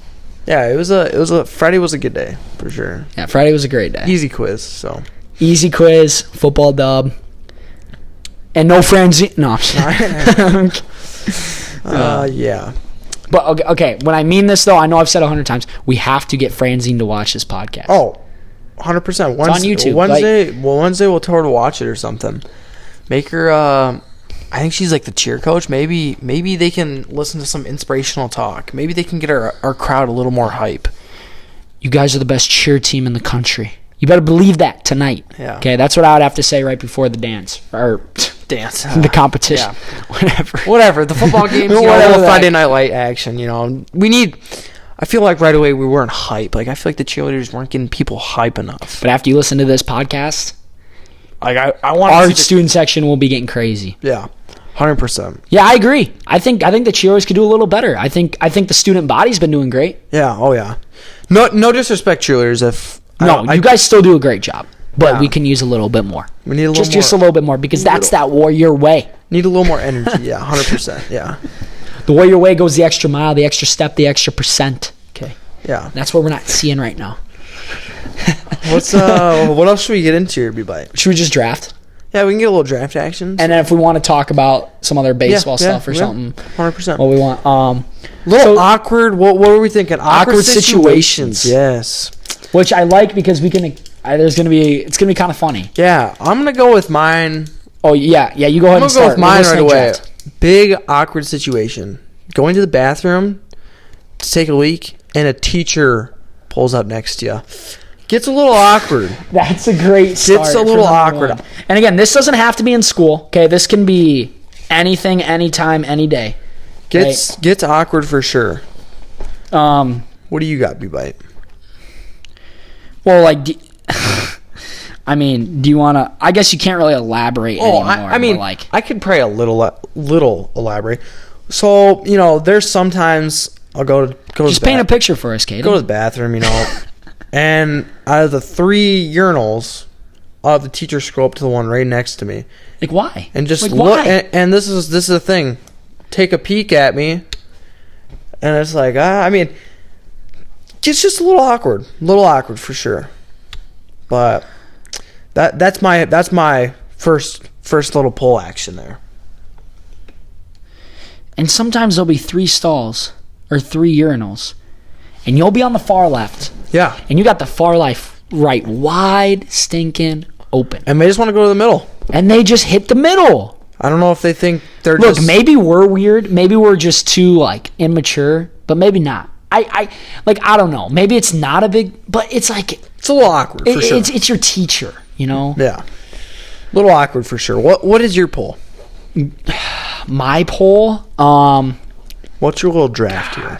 Yeah, it was Friday was a good day for sure. Yeah, Friday was a great day. Easy quiz, so. Easy quiz, football dub. And no Franzine. No. Yeah. But okay, when I mean this though, I know I've said 100 times, we have to get Franzine to watch this podcast. Oh, 100%. It's on YouTube. Wednesday we'll tell her to watch it or something. Make her. I think she's the cheer coach. Maybe they can listen to some inspirational talk. Maybe they can get our crowd a little more hype. You guys are the best cheer team in the country. You better believe that tonight. Yeah. Okay, that's what I would have to say right before the dance or the competition. Yeah. Whatever. The football games. Whatever. Friday Night Light action. We need. I feel like right away we weren't hype. I feel like the cheerleaders weren't getting people hype enough. But after you listen to this podcast, I want our student section will be getting crazy. Yeah. 100%. Yeah, I agree. I think the cheerleaders could do a little better. I think the student body's been doing great. Yeah. Oh yeah. No disrespect, cheerleaders. You guys still do a great job, but we can use a little bit more. We need just a little bit more because that's that warrior way. Need a little more energy. Yeah, 100%. Yeah. The Warrior Way goes the extra mile, the extra step, the extra percent. Okay. Yeah. That's what we're not seeing right now. What else should we get into here, B-Bite? Should we just draft? Yeah, we can get a little draft action. And then if we want to talk about some other baseball stuff or something, 100%. what we want. Awkward. What were we thinking? Awkward situations. Yes. Which I like because we can. It's gonna be kind of funny. Yeah, I'm gonna go with mine. Oh yeah. You go ahead and start. I'm gonna go with mine right away. Big awkward situation. Going to the bathroom to take a leak, and a teacher pulls up next to you. Gets a little awkward. That's a great start. Gets a little awkward. One. And again, this doesn't have to be in school. Okay, this can be anything, anytime, any day. Gets awkward for sure. What do you got, B-Bite? Well, like, do you want to? I guess you can't really elaborate anymore. I could probably a little elaborate. So, there's sometimes I'll go to just paint a picture for us, Caden. Go to the bathroom, and out of the 3 urinals, I'll have the teacher scroll up to the one right next to me. Like, why? And just look. And this is the thing. Take a peek at me, and it's like, it's just a little awkward. A little awkward for sure. But that's my first little pull action there. And sometimes there'll be 3 stalls or 3 urinals, and you'll be on the far left. Yeah. And you got the far right wide stinking open. And they just want to go to the middle. And they just hit the middle. I don't know if they think they're Look, maybe we're weird. Maybe we're just too, immature. But maybe not. I don't know. Maybe it's not a big... But it's like... It's a little awkward, for sure. It's your teacher, Yeah. A little awkward, for sure. What is your poll? My poll? What's your little draft here?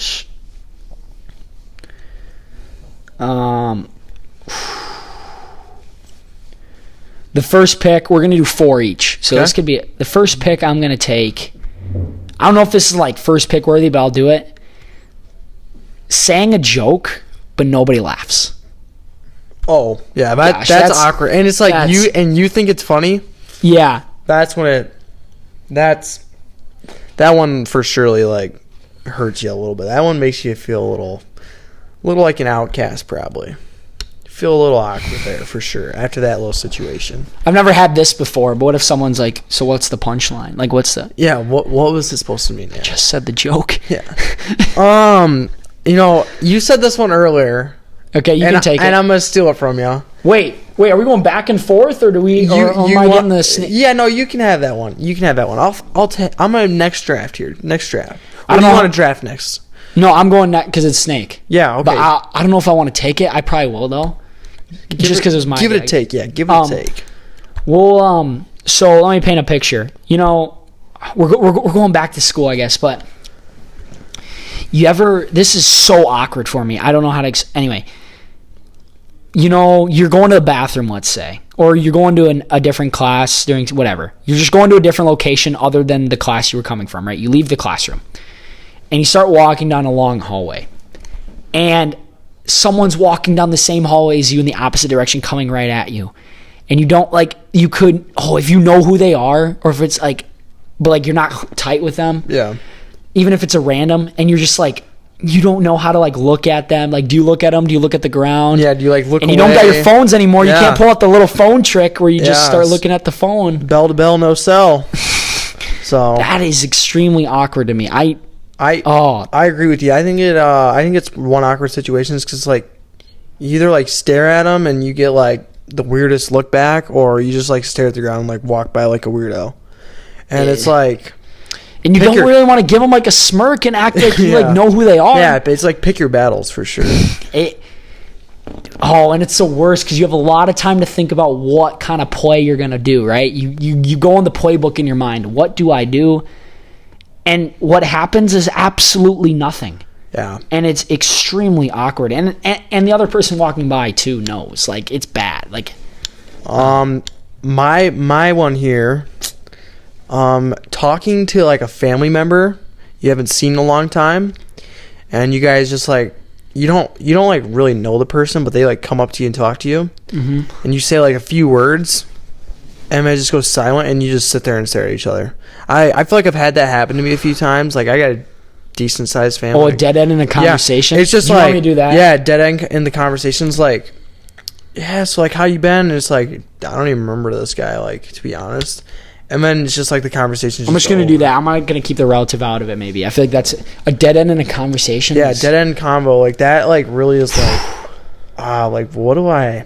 The first pick, we're going to do 4 each. So This could be the first pick I'm going to take. I don't know if this is first pick worthy, but I'll do it. Saying a joke, but nobody laughs. Oh, yeah, that's awkward. And it's like you think it's funny? Yeah. That's when that one for surely hurts you a little bit. That one makes you feel a little like an outcast probably. Feel a little awkward there for sure after that little situation. I've never had this before, but what if someone's like, so what's the punchline? What's the... Yeah, what was it supposed to mean? I just said the joke. Yeah. You said this one earlier. Okay, you can take it. And I'm going to steal it from you. Wait, are we going back and forth, or do we... am I getting the... Yeah, no, you can have that one. I'm going to next draft here. Next draft. I don't know. Want to draft next? No, I'm going next because it's Snake. Yeah, okay. But I don't know if I want to take it. I probably will, though. Just because it was my Give it a take, yeah. Give it a take. Well, so let me paint a picture. We're going back to school, I guess, but this is so awkward for me. I don't know how to... anyway, you're going to the bathroom, let's say, or you're going to a different class during whatever. You're just going to a different location other than the class you were coming from, right? You leave the classroom, and you start walking down a long hallway, and someone's walking down the same hallway as you in the opposite direction coming right at you, and you don't if you know who they are, or if it's but you're not tight with them, yeah, even if it's a random, and you're just you don't know how to look at them. Do you look at them? Do you look at the ground? Yeah, do you look and away? You don't got your phones anymore. Yeah. You can't pull out the little phone trick where you just start looking at the phone. Bell to bell, no cell. So that is extremely awkward to me. I agree with you. I think it's one awkward situation because you either stare at them and you get the weirdest look back, or you just stare at the ground and walk by like a weirdo, and it's and you don't really want to give them a smirk and act like you know who they are. Yeah, it's pick your battles for sure. And it's the worst because you have a lot of time to think about what kind of play you're gonna do. Right? You go in the playbook in your mind. What do I do? And what happens is absolutely nothing. Yeah. And it's extremely awkward. And the other person walking by too knows. It's bad. My one here, talking to a family member you haven't seen in a long time, and you guys just you don't really know the person, but they come up to you and talk to you, and you say a few words, and they just go silent, and you just sit there and stare at each other. I feel I've had that happen to me a few times. I gotta decent sized family. Oh, a dead end in a conversation. Yeah, it's just you like want me to do that? Yeah, dead end in the conversation's like, yeah. So like, how you been? And it's like, I don't even remember this guy. Like, to be honest. And then it's just like the conversation. I'm just gonna do that. I'm not gonna keep the relative out of it. Maybe I feel like that's a dead end in a conversation. Yeah, dead end combo like that. Like really is like, like what do I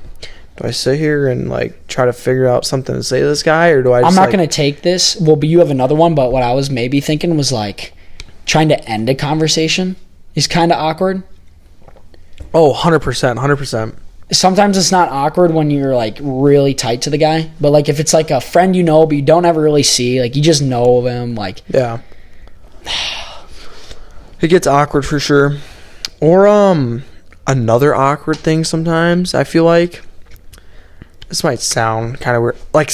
sit here and like try to figure out something to say to this guy, or do I? I'm not gonna take this. Well, but you have another one. But what I was maybe thinking was like trying to end a conversation is kind of awkward. Oh, 100%. Sometimes it's not awkward when you're like really tight to the guy, but like if it's like a friend you know but you don't ever really see, like you just know of him, like yeah, it gets awkward for sure. Or another awkward thing sometimes I feel like, this might sound kind of weird, like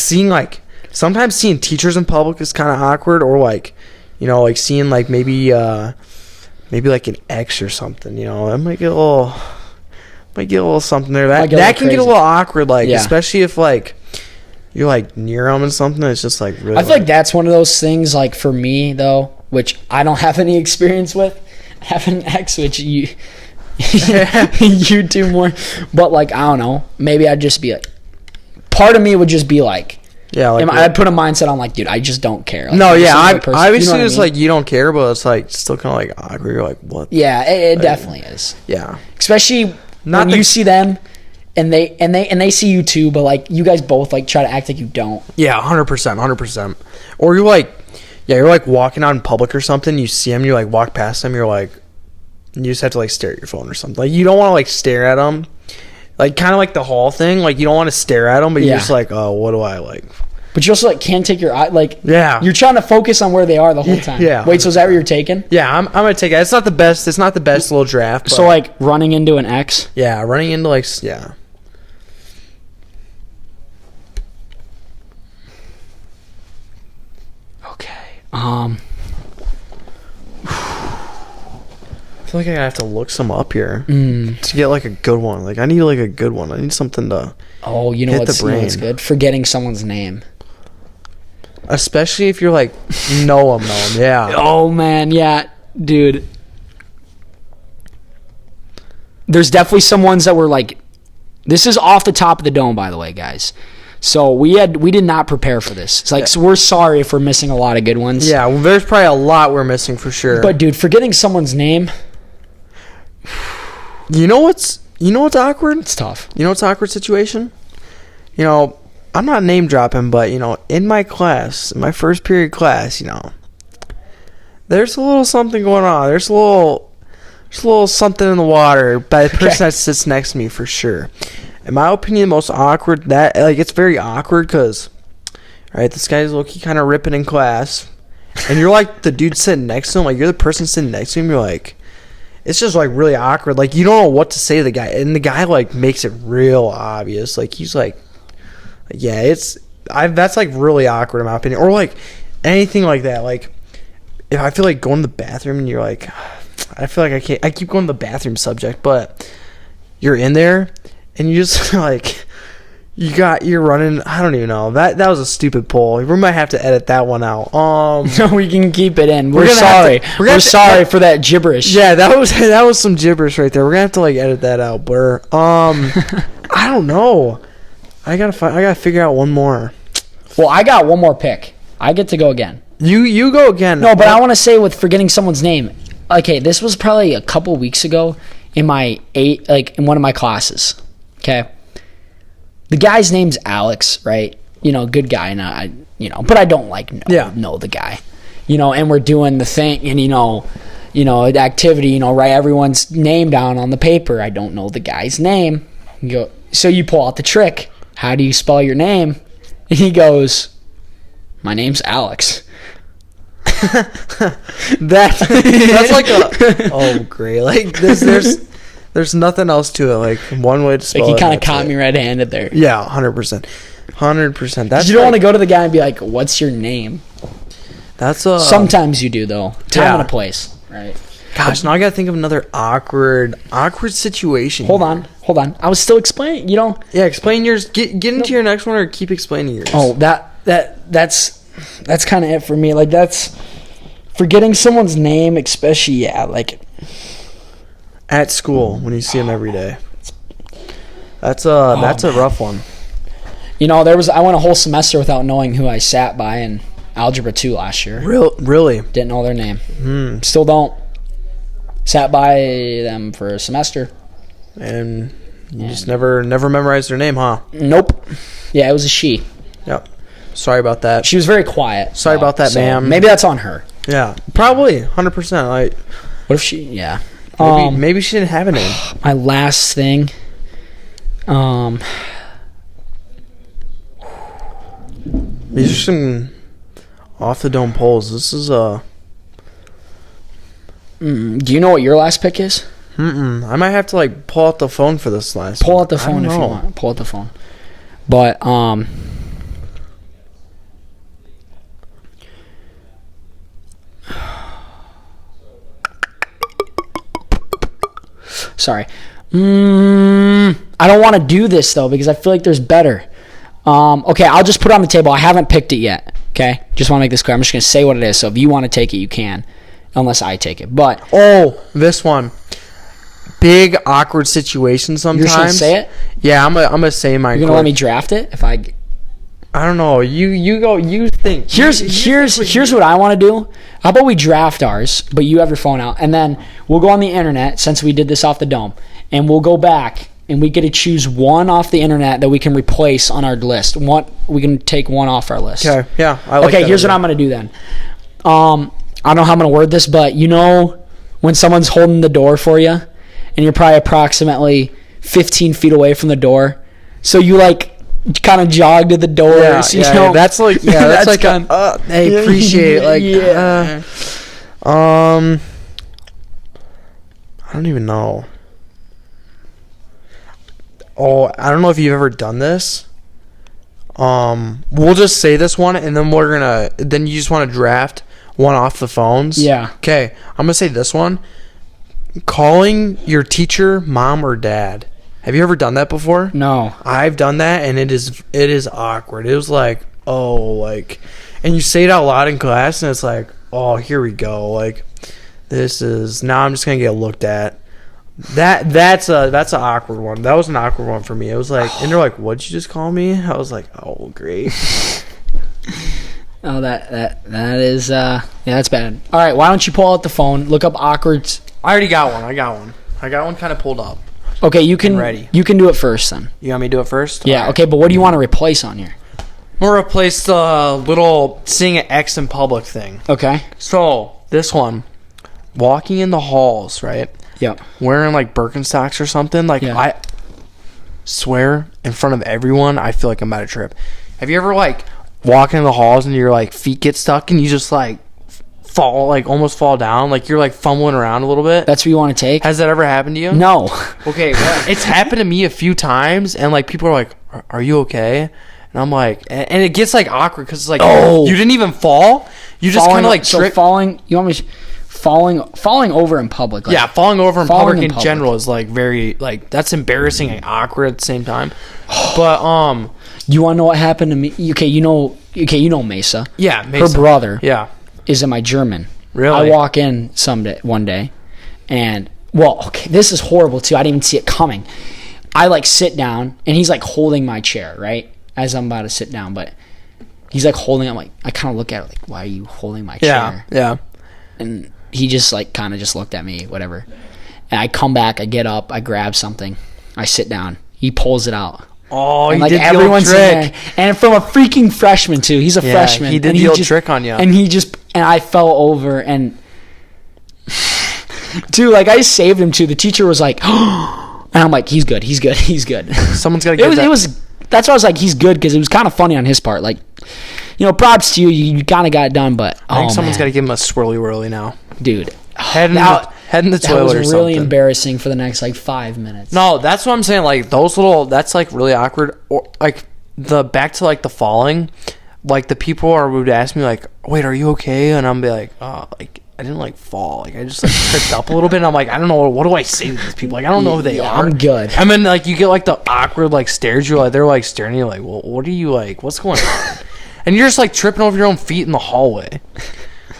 sometimes seeing teachers in public is kind of awkward, or like, you know, like seeing like maybe like an ex or something, you know, that might get a little something there. That can crazy. get a little awkward, like especially if like you're like near them and something. It's just like really. I feel like that's one of those things. Like for me though, which I don't have any experience with, having an ex, which you do more. But like I don't know, maybe I'd just be like, part of me would just be like, yeah, like I'd put a mindset on like, dude, I just don't care. Like, no, yeah, obviously you know it's like you don't care, but it's like still kind of like awkward. You're like, what? Yeah, it definitely is. Yeah, especially. When you see them, and they see you too, but like you guys both like try to act like you don't. Yeah, 100%. Or you're like walking out in public or something. You see them, you like walk past them. You're like, you just have to like stare at your phone or something. Like you don't want to like stare at them, like kind of like the hall thing. Like you don't want to stare at them, but you're just like, oh, what do I like? But you also like can't take your eye. Like you're trying to focus on where they are the whole time. Yeah. Wait, so is that what you're taking? Yeah, I'm gonna take it. It's not the best little draft. But so like running into an ex. Yeah, running into like yeah. Okay. I feel like I have to look some up here to get like a good one. Like I need like a good one. I need something to. Oh, you know what's good? Forgetting someone's name. Especially if you're like know them, yeah. Oh man, yeah, dude. There's definitely some ones that were like, this is off the top of the dome, by the way, guys. So we did not prepare for this. It's like, so we're sorry if we're missing a lot of good ones. Yeah, well, there's probably a lot we're missing for sure. But dude, forgetting someone's name. You know what's awkward? It's tough. You know what's awkward situation? You know, I'm not name dropping, but, you know, in my class, in my first period class, you know, there's a little something going on. There's a little something in the water by the person that sits next to me for sure. In my opinion, the most awkward, that, like, it's very awkward because, right, this guy's low-key kind of ripping in class, and you're, like, the dude sitting next to him, like, you're the person sitting next to him, you're, like, it's just, like, really awkward. Like, you don't know what to say to the guy, and the guy, like, makes it real obvious. Like, he's, like, yeah, that's like really awkward in my opinion. Or like anything like that. Like if I feel like going to the bathroom and you're like, I feel like I keep going to the bathroom subject, but you're in there and you just like you're running. I don't even know. That was a stupid poll. We might have to edit that one out. No, we can keep it in. We're sorry. We're sorry for that gibberish. Yeah, that was some gibberish right there. We're gonna have to like edit that out. But I don't know. I gotta figure out one more. Well, I got one more pick. I get to go again. You go again. No, but I want to say with forgetting someone's name. Okay, this was probably a couple weeks ago in in one of my classes. Okay, the guy's name's Alex, right? You know, good guy, and but I don't like know the guy. You know, and we're doing the thing, and you know, the activity. Write everyone's name down on the paper. I don't know the guy's name. So you pull out the trick. How do you spell your name? And he goes, my name's Alex. That's like great. Like there's nothing else to it. Like one way to spell it. Like he kind of caught me red-handed there. Yeah, 100%. 100%. That's you don't want to go to the guy and be like, what's your name? That's sometimes you do though. Time and a place. Right. Gosh, now I gotta think of another awkward situation. Hold on. I was still explaining. Yeah, explain yours. Get into your next one, or keep explaining yours. Oh, that's kind of it for me. Like that's Forgetting someone's name, especially, like at school when you see them every day. That's a rough one. You know, I went a whole semester without knowing who I sat by in Algebra 2 last year. Really? Didn't know their name. Still don't. Sat by them for a semester. And you just never memorized their name, huh? Nope. Yeah, it was a she. Yep. Sorry about that. She was very quiet. Sorry about that, ma'am. Maybe that's on her. Yeah, probably 100%. What if she? Yeah. Maybe she didn't have a name. My last thing. These are some off the dome polls. This is Do you know what your last pick is? I might have to pull out the phone for this last. Pull out the phone if you want. Pull out the phone. But sorry. I don't want to do this though because I feel like there's better. Okay, I'll just put it on the table. I haven't picked it yet. Okay, just want to make this clear. I'm just gonna say what it is. So if you want to take it, you can, unless I take it. But this one, big awkward situation sometimes. You're gonna say it? Yeah, I'm gonna say mine. You're gonna let me draft it if I. I don't know. You go. You think. Here's what I want to do. How about we draft ours, but you have your phone out, and then we'll go on the internet since we did this off the dome, and we'll go back and we get to choose one off the internet that we can replace on our list. We can take one off our list. Okay. Yeah. Okay. Here's what I'm gonna do then. I don't know how I'm gonna word this, but you know when someone's holding the door for you, and you're probably approximately 15 feet away from the door, so you kind of jog to the door. Yeah, so that's like hey, appreciate I don't even know. I don't know if you've ever done this. We'll just say this one, and then then you just want to draft one off the phones. Yeah. Okay, I'm gonna say this one. Calling your teacher mom or dad. Have you ever done that before? No. I've done that, and it is awkward. It was and you say it out loud in class, and it's like, oh, here we go. Now I'm just gonna get looked at. That's an awkward one. That was an awkward one for me. It was and they're like, what'd you just call me? I was like, oh, great. Oh, that is that's bad. All right, why don't you pull out the phone, look up awkward. I already got one. I got one kind of pulled up. Okay, you can ready. You can do it first then. You want me to do it first? Yeah. Right. Okay, but what do you want to replace on here? I'm gonna replace the little seeing an X in public thing. Okay. So this one, walking in the halls, right? Yep. Wearing Birkenstocks or something. I swear in front of everyone, I feel like I'm about to trip. Have you ever walking in the halls and your feet get stuck and you just fall almost fall down, you're fumbling around a little bit? That's what you want to take? Has that ever happened to you? No. Okay, well, it's happened to me a few times, and people are like, are you okay? And I'm like, and it gets awkward because it's you didn't even fall, you just kind of trip. So falling, you want me falling over in public? Falling over in public in general is very that's embarrassing and awkward at the same time. But you want to know what happened to me? Okay, you know Mesa. Yeah, Mesa. Her brother. Yeah. Is in my German. Really? I walk in one day, and this is horrible too. I didn't even see it coming. I sit down, and he's holding my chair right as I'm about to sit down, but he's holding. I kind of look at it why are you holding my chair? Yeah. And he just kind of just looked at me, whatever. And I come back, I get up, I grab something, I sit down. He pulls it out. Oh, and he did the old trick. And from a freaking freshman too. He's a freshman. He did the old trick on you. And I fell over and dude, I saved him too. The teacher was like, and I'm like, he's good. Someone's got to get that. That's why I was like, he's good because it was kind of funny on his part. Props to you. You kind of got it done, but I think someone's got to give him a swirly whirly now, dude. Head in the toilet or something. That was really embarrassing for the next 5 minutes. No, that's what I'm saying. Those little, that's really awkward. Or the back to the falling, the people would ask me wait, are you okay? And I'm be like, oh, I didn't fall. I just tripped up a little bit. And I'm I don't know, what do I say to these people? I don't know who they are. I'm good. And then you get the awkward stares. You're they're staring at you well, what are you what's going on? And you're just tripping over your own feet in the hallway.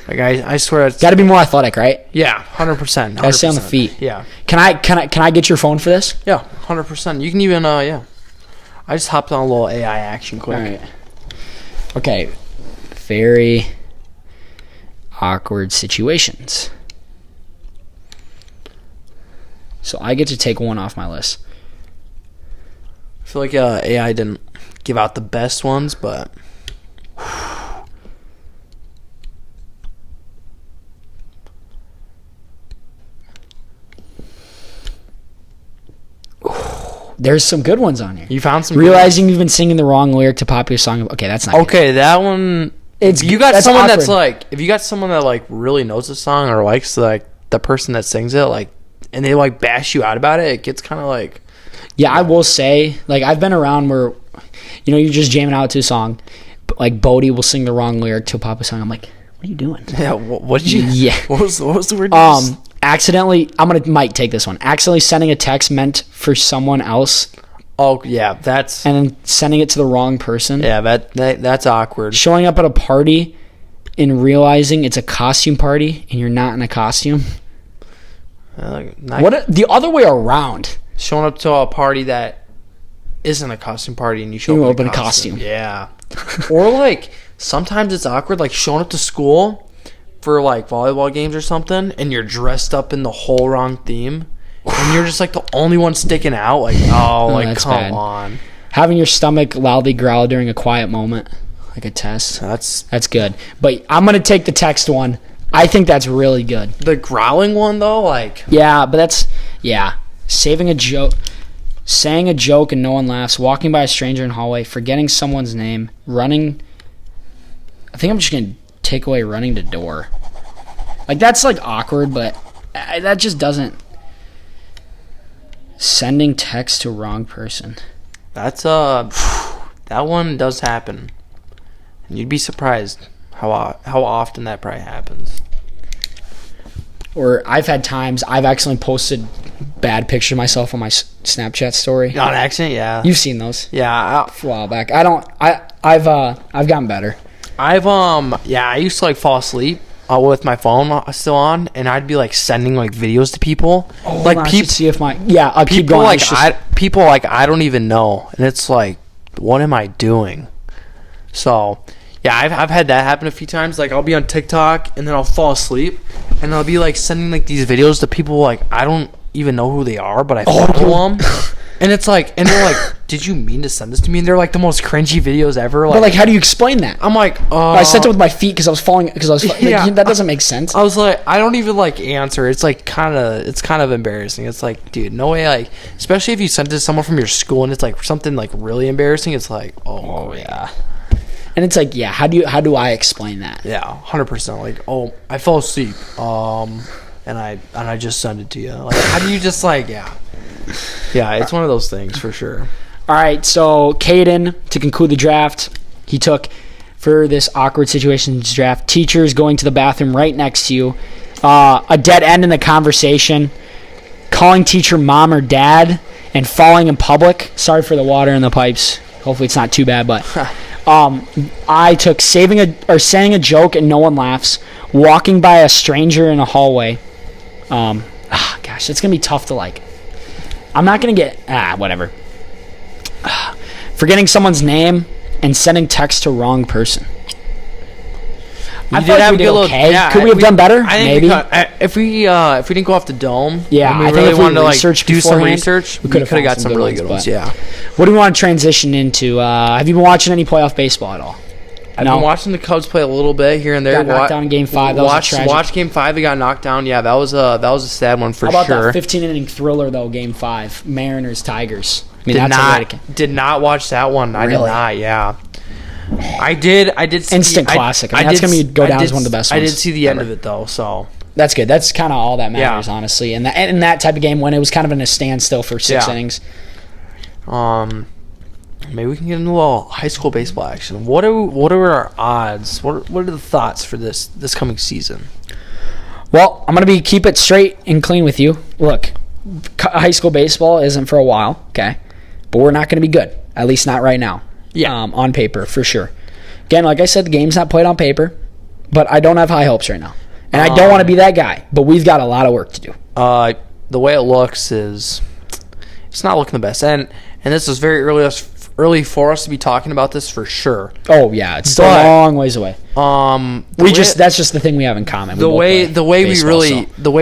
Like I swear, it's got to be more athletic, right? Yeah, 100%. Got to stay on the feet. Yeah. Can I get your phone for this? Yeah, 100%. You can even I just hopped on a little AI action quick. All right. Okay. Very awkward situations. So I get to take one off my list. I feel like AI didn't give out the best ones, but there's some good ones on here. you found some. Realizing you've been singing the wrong lyric to popular song. Okay, that's not Okay, that one. It's If you got that's someone awkward. that's like, if you got someone that like really knows the song or likes like the person that sings it, like, and they like bash you out about it, it gets kind of like. Yeah, I will say, like, I've been around where, you're just jamming out to a song, but, like, Bodie will sing the wrong lyric to a popular song. I'm like, what are you doing? Yeah, what did you? Yeah. What was the word? Accidentally, Mike, take this one. Accidentally sending a text meant for someone else Oh yeah, that's and then sending it to the wrong person. yeah, that's awkward. Showing up at a party and realizing it's a costume party and you're not in a costume. The other way around. Showing up to a party that isn't a costume party and you show up in a costume. Yeah. Or like sometimes it's awkward, like showing up to school for like volleyball games or something, and you're dressed up in the whole wrong theme, and you're just like the only one sticking out. Like, like come bad. on. Having your stomach loudly growl during a quiet moment, like a test. That's good. But I'm gonna take the text one. I think that's really good. The growling one though, like yeah, but saying a joke and no one laughs, walking by a stranger in the hallway, forgetting someone's name, running. I think I'm just gonna take away running the door. Like that's like awkward, but that just doesn't. Sending text to wrong person. that's that one does happen, and you'd be surprised how often that probably happens. Or I've had times I've accidentally posted bad picture of myself on my Snapchat story. On accident, yeah. You've seen those? Yeah, A while back. I've gotten better. I used to like fall asleep with my phone still on, and I'd be like sending like videos to people. Like people see if I'll keep people going. People like I don't even know, and it's like, what am I doing? So yeah, I've had that happen a few times. Like I'll be on TikTok and then I'll fall asleep, and I'll be like sending like these videos to people like I don't even know who they are, but I follow them. And it's like, and they're like, did you mean to send this to me? And they're like the most cringy videos ever. But like, how do you explain that? I'm like, I sent it with my feet because I was falling. Yeah. That doesn't make sense. I was like, I don't even like answer. It's like kind of embarrassing. It's like, dude, no way. Like, especially if you send it to someone from your school and it's like something like really embarrassing. It's like, oh yeah. And it's like, yeah, how do I explain that? Yeah, 100%. Like, oh, I fell asleep. And I just sent it to you. Like, how do you just like, yeah, it's one of those things for sure. All right, so Caden, to conclude the draft, he took for this awkward situations draft, teachers going to the bathroom right next to you, a dead end in the conversation, calling teacher mom or dad, and falling in public. Sorry for the water in the pipes. Hopefully it's not too bad, but I took saying a joke and no one laughs, walking by a stranger in a hallway. Gosh, it's gonna be tough to like. I'm not gonna get whatever. Forgetting someone's name and sending text to wrong person. I feel like we did okay. Yeah, could we have done better? I think maybe if we didn't go off the dome. Yeah, and we I really think if we wanted to like researched do some beforehand, research, we could have got some really good ones. Yeah. What do we want to transition into? Have you been watching any playoff baseball at all? I've been watching the Cubs play a little bit here and there. Got knocked down in Game 5. That was tragic. Watch Game 5. They got knocked down. Yeah, that was a sad one for sure. How about that 15-inning thriller though? Game 5, Mariners Tigers. I mean, did not watch that one. I did not. Yeah. I did. Instant classic. I mean, that's gonna go down as one of the best ones. I did see the end of it though, so that's good. That's kind of all that matters, honestly. And in that type of game when it was kind of in a standstill for 6 innings. Maybe we can get into a little high school baseball action. What are our odds? What are the thoughts for this coming season? Well, I'm gonna keep it straight and clean with you. Look, high school baseball isn't for a while, okay, but we're not gonna be good. At least not right now. Yeah. On paper, for sure. Again, like I said, the game's not played on paper, but I don't have high hopes right now. And I don't want to be that guy, but we've got a lot of work to do. The way it looks is it's not looking the best. And this is very early for us to be talking about this for sure. Oh, yeah. It's still a long ways away. That's just the thing we have in common. The way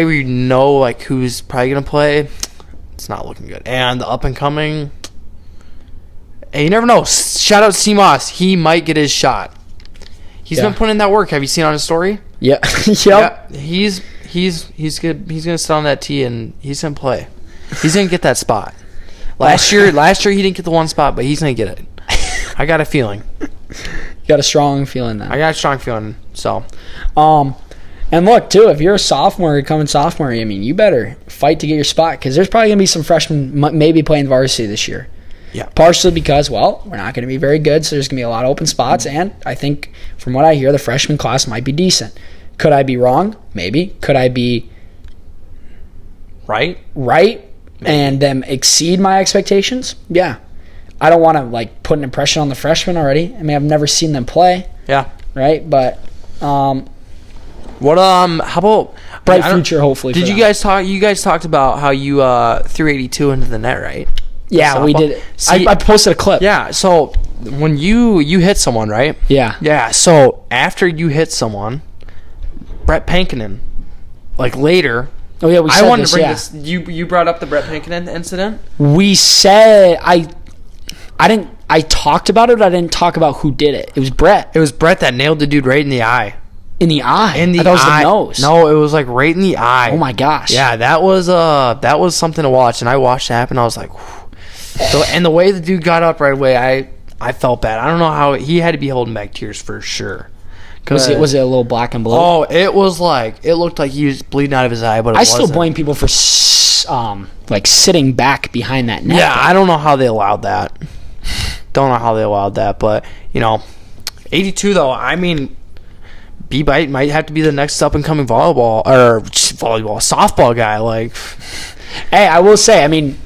we know like who's probably going to play, it's not looking good. And the up and coming, hey, you never know. Shout out to Moss. He might get his shot. He's been putting in that work. Have you seen on his story? Yeah. Yeah. He's good. He's gonna sit on that tee and he's gonna play. He's gonna get that spot. Last year he didn't get the one spot, but he's gonna get it. I got a feeling. You got a strong feeling then. I got a strong feeling. So, and look too, if you're a sophomore, coming sophomore, I mean, you better fight to get your spot because there's probably gonna be some freshmen maybe playing varsity this year. Yeah. Partially because, well, we're not going to be very good, so there's going to be a lot of open spots, and I think from what I hear, the freshman class might be decent. Could I be wrong? Maybe. Could I be right? Maybe. And them exceed my expectations? Yeah. I don't want to, like, put an impression on the freshmen already. I mean, I've never seen them play. Yeah. Right? But, how about bright future, hopefully. Did you guys talk? You guys talked about how you threw 82 into the net, right? Yeah, we did. I posted a clip. Yeah, so when you hit someone, right? Yeah. Yeah, so after you hit someone, Brett Pankinen, like later. Oh yeah, we said I wanted this, to bring yeah. this. You brought up the Brett Pankinen incident. We said I didn't. I talked about it. But I didn't talk about who did it. It was Brett. It was Brett that nailed the dude right in the eye. In the eye. In the I thought eye. It was the nose. No, it was like right in the eye. Oh my gosh. Yeah, that was something to watch, and I watched it happen. I was like. Whew. So, and the way the dude got up right away, I felt bad. I don't know how he had to be holding back tears for sure. Was it a little black and blue? Oh, it looked like he was bleeding out of his eye, but it wasn't. Still blame people for sitting back behind that net. Yeah, I don't know how they allowed that. But 82 though. I mean, B-Bite might have to be the next up and coming softball guy. Like, hey, I will say, I mean.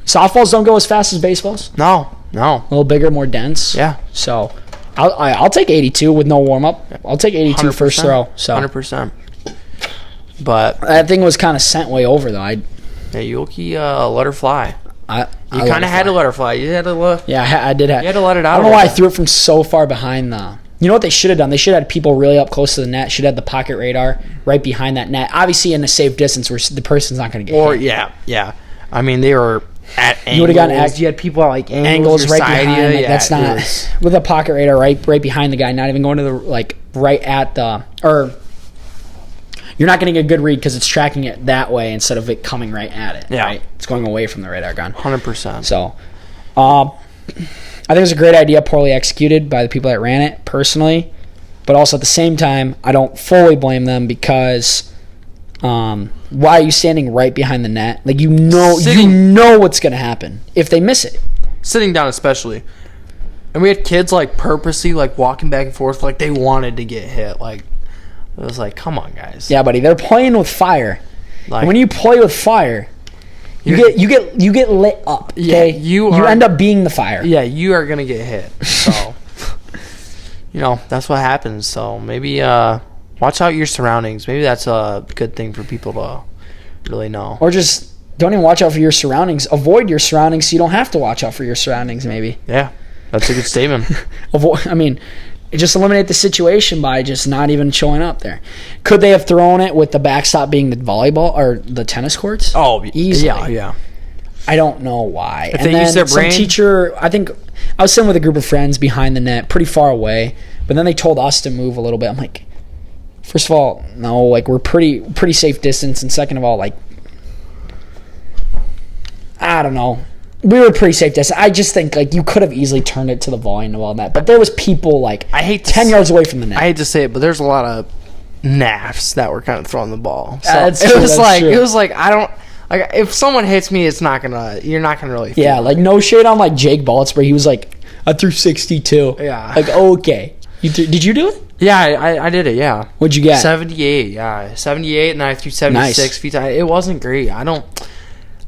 Softballs don't go as fast as baseballs. No. A little bigger, more dense. Yeah. So, I'll take 82 with no warm up. I'll take 82 100%. First throw. So 100%. But that thing was kind of sent way over though. Yuki let her fly. You kind of had to let her fly. You had to. Yeah, I did. You had to let it out. I don't know why I threw it from so far behind the. You know what they should have done? They should have had people really up close to the net. Should have had the pocket radar right behind that net. Obviously, in a safe distance where the person's not going to get hit. Yeah. I mean, they were. At angles. You would have gotten you had people at like angles right behind. Like, that's not with a pocket radar right behind the guy. Not even going to the right at the or. You're not getting a good read because it's tracking it that way instead of it coming right at it. Yeah, right? It's going away from the radar gun. 100%. So, I think it was a great idea, poorly executed by the people that ran it personally, but also at the same time, I don't fully blame them because. Why are you standing right behind the net? Like you know what's gonna happen if they miss it. Sitting down especially. And we had kids like purposely like walking back and forth like they wanted to get hit. Like it was like, come on guys. Yeah, buddy, they're playing with fire. Like, and when you play with fire, you get lit up. Okay? Yeah, you end up being the fire. Yeah, you are gonna get hit. So that's what happens. So maybe watch out your surroundings. Maybe that's a good thing for people to really know. Or just don't even watch out for your surroundings. Avoid your surroundings so you don't have to watch out for your surroundings, maybe. Yeah, that's a good statement. Just eliminate the situation by just not even showing up there. Could they have thrown it with the backstop being the volleyball or the tennis courts? Oh, easily. Yeah. I don't know why. If they use their brain. Some teacher, I think, I was sitting with a group of friends behind the net, pretty far away, but then they told us to move a little bit. I'm like, first of all, no, like we're pretty safe distance, and second of all, like I don't know, we were pretty safe distance. I just think like you could have easily turned it to the volume of all that, but there was people like 10 yards away from the net. I hate to say it, but there's a lot of naffs that were kind of throwing the ball. So it was like I don't like if someone hits me, you're not gonna really feel like no shade on like Jake Balletsbury. He was like I threw 62. Yeah, like okay. Did you do it? Yeah, I did it, yeah. What'd you get? 78, yeah. 78, and I threw 76 feet. It wasn't great.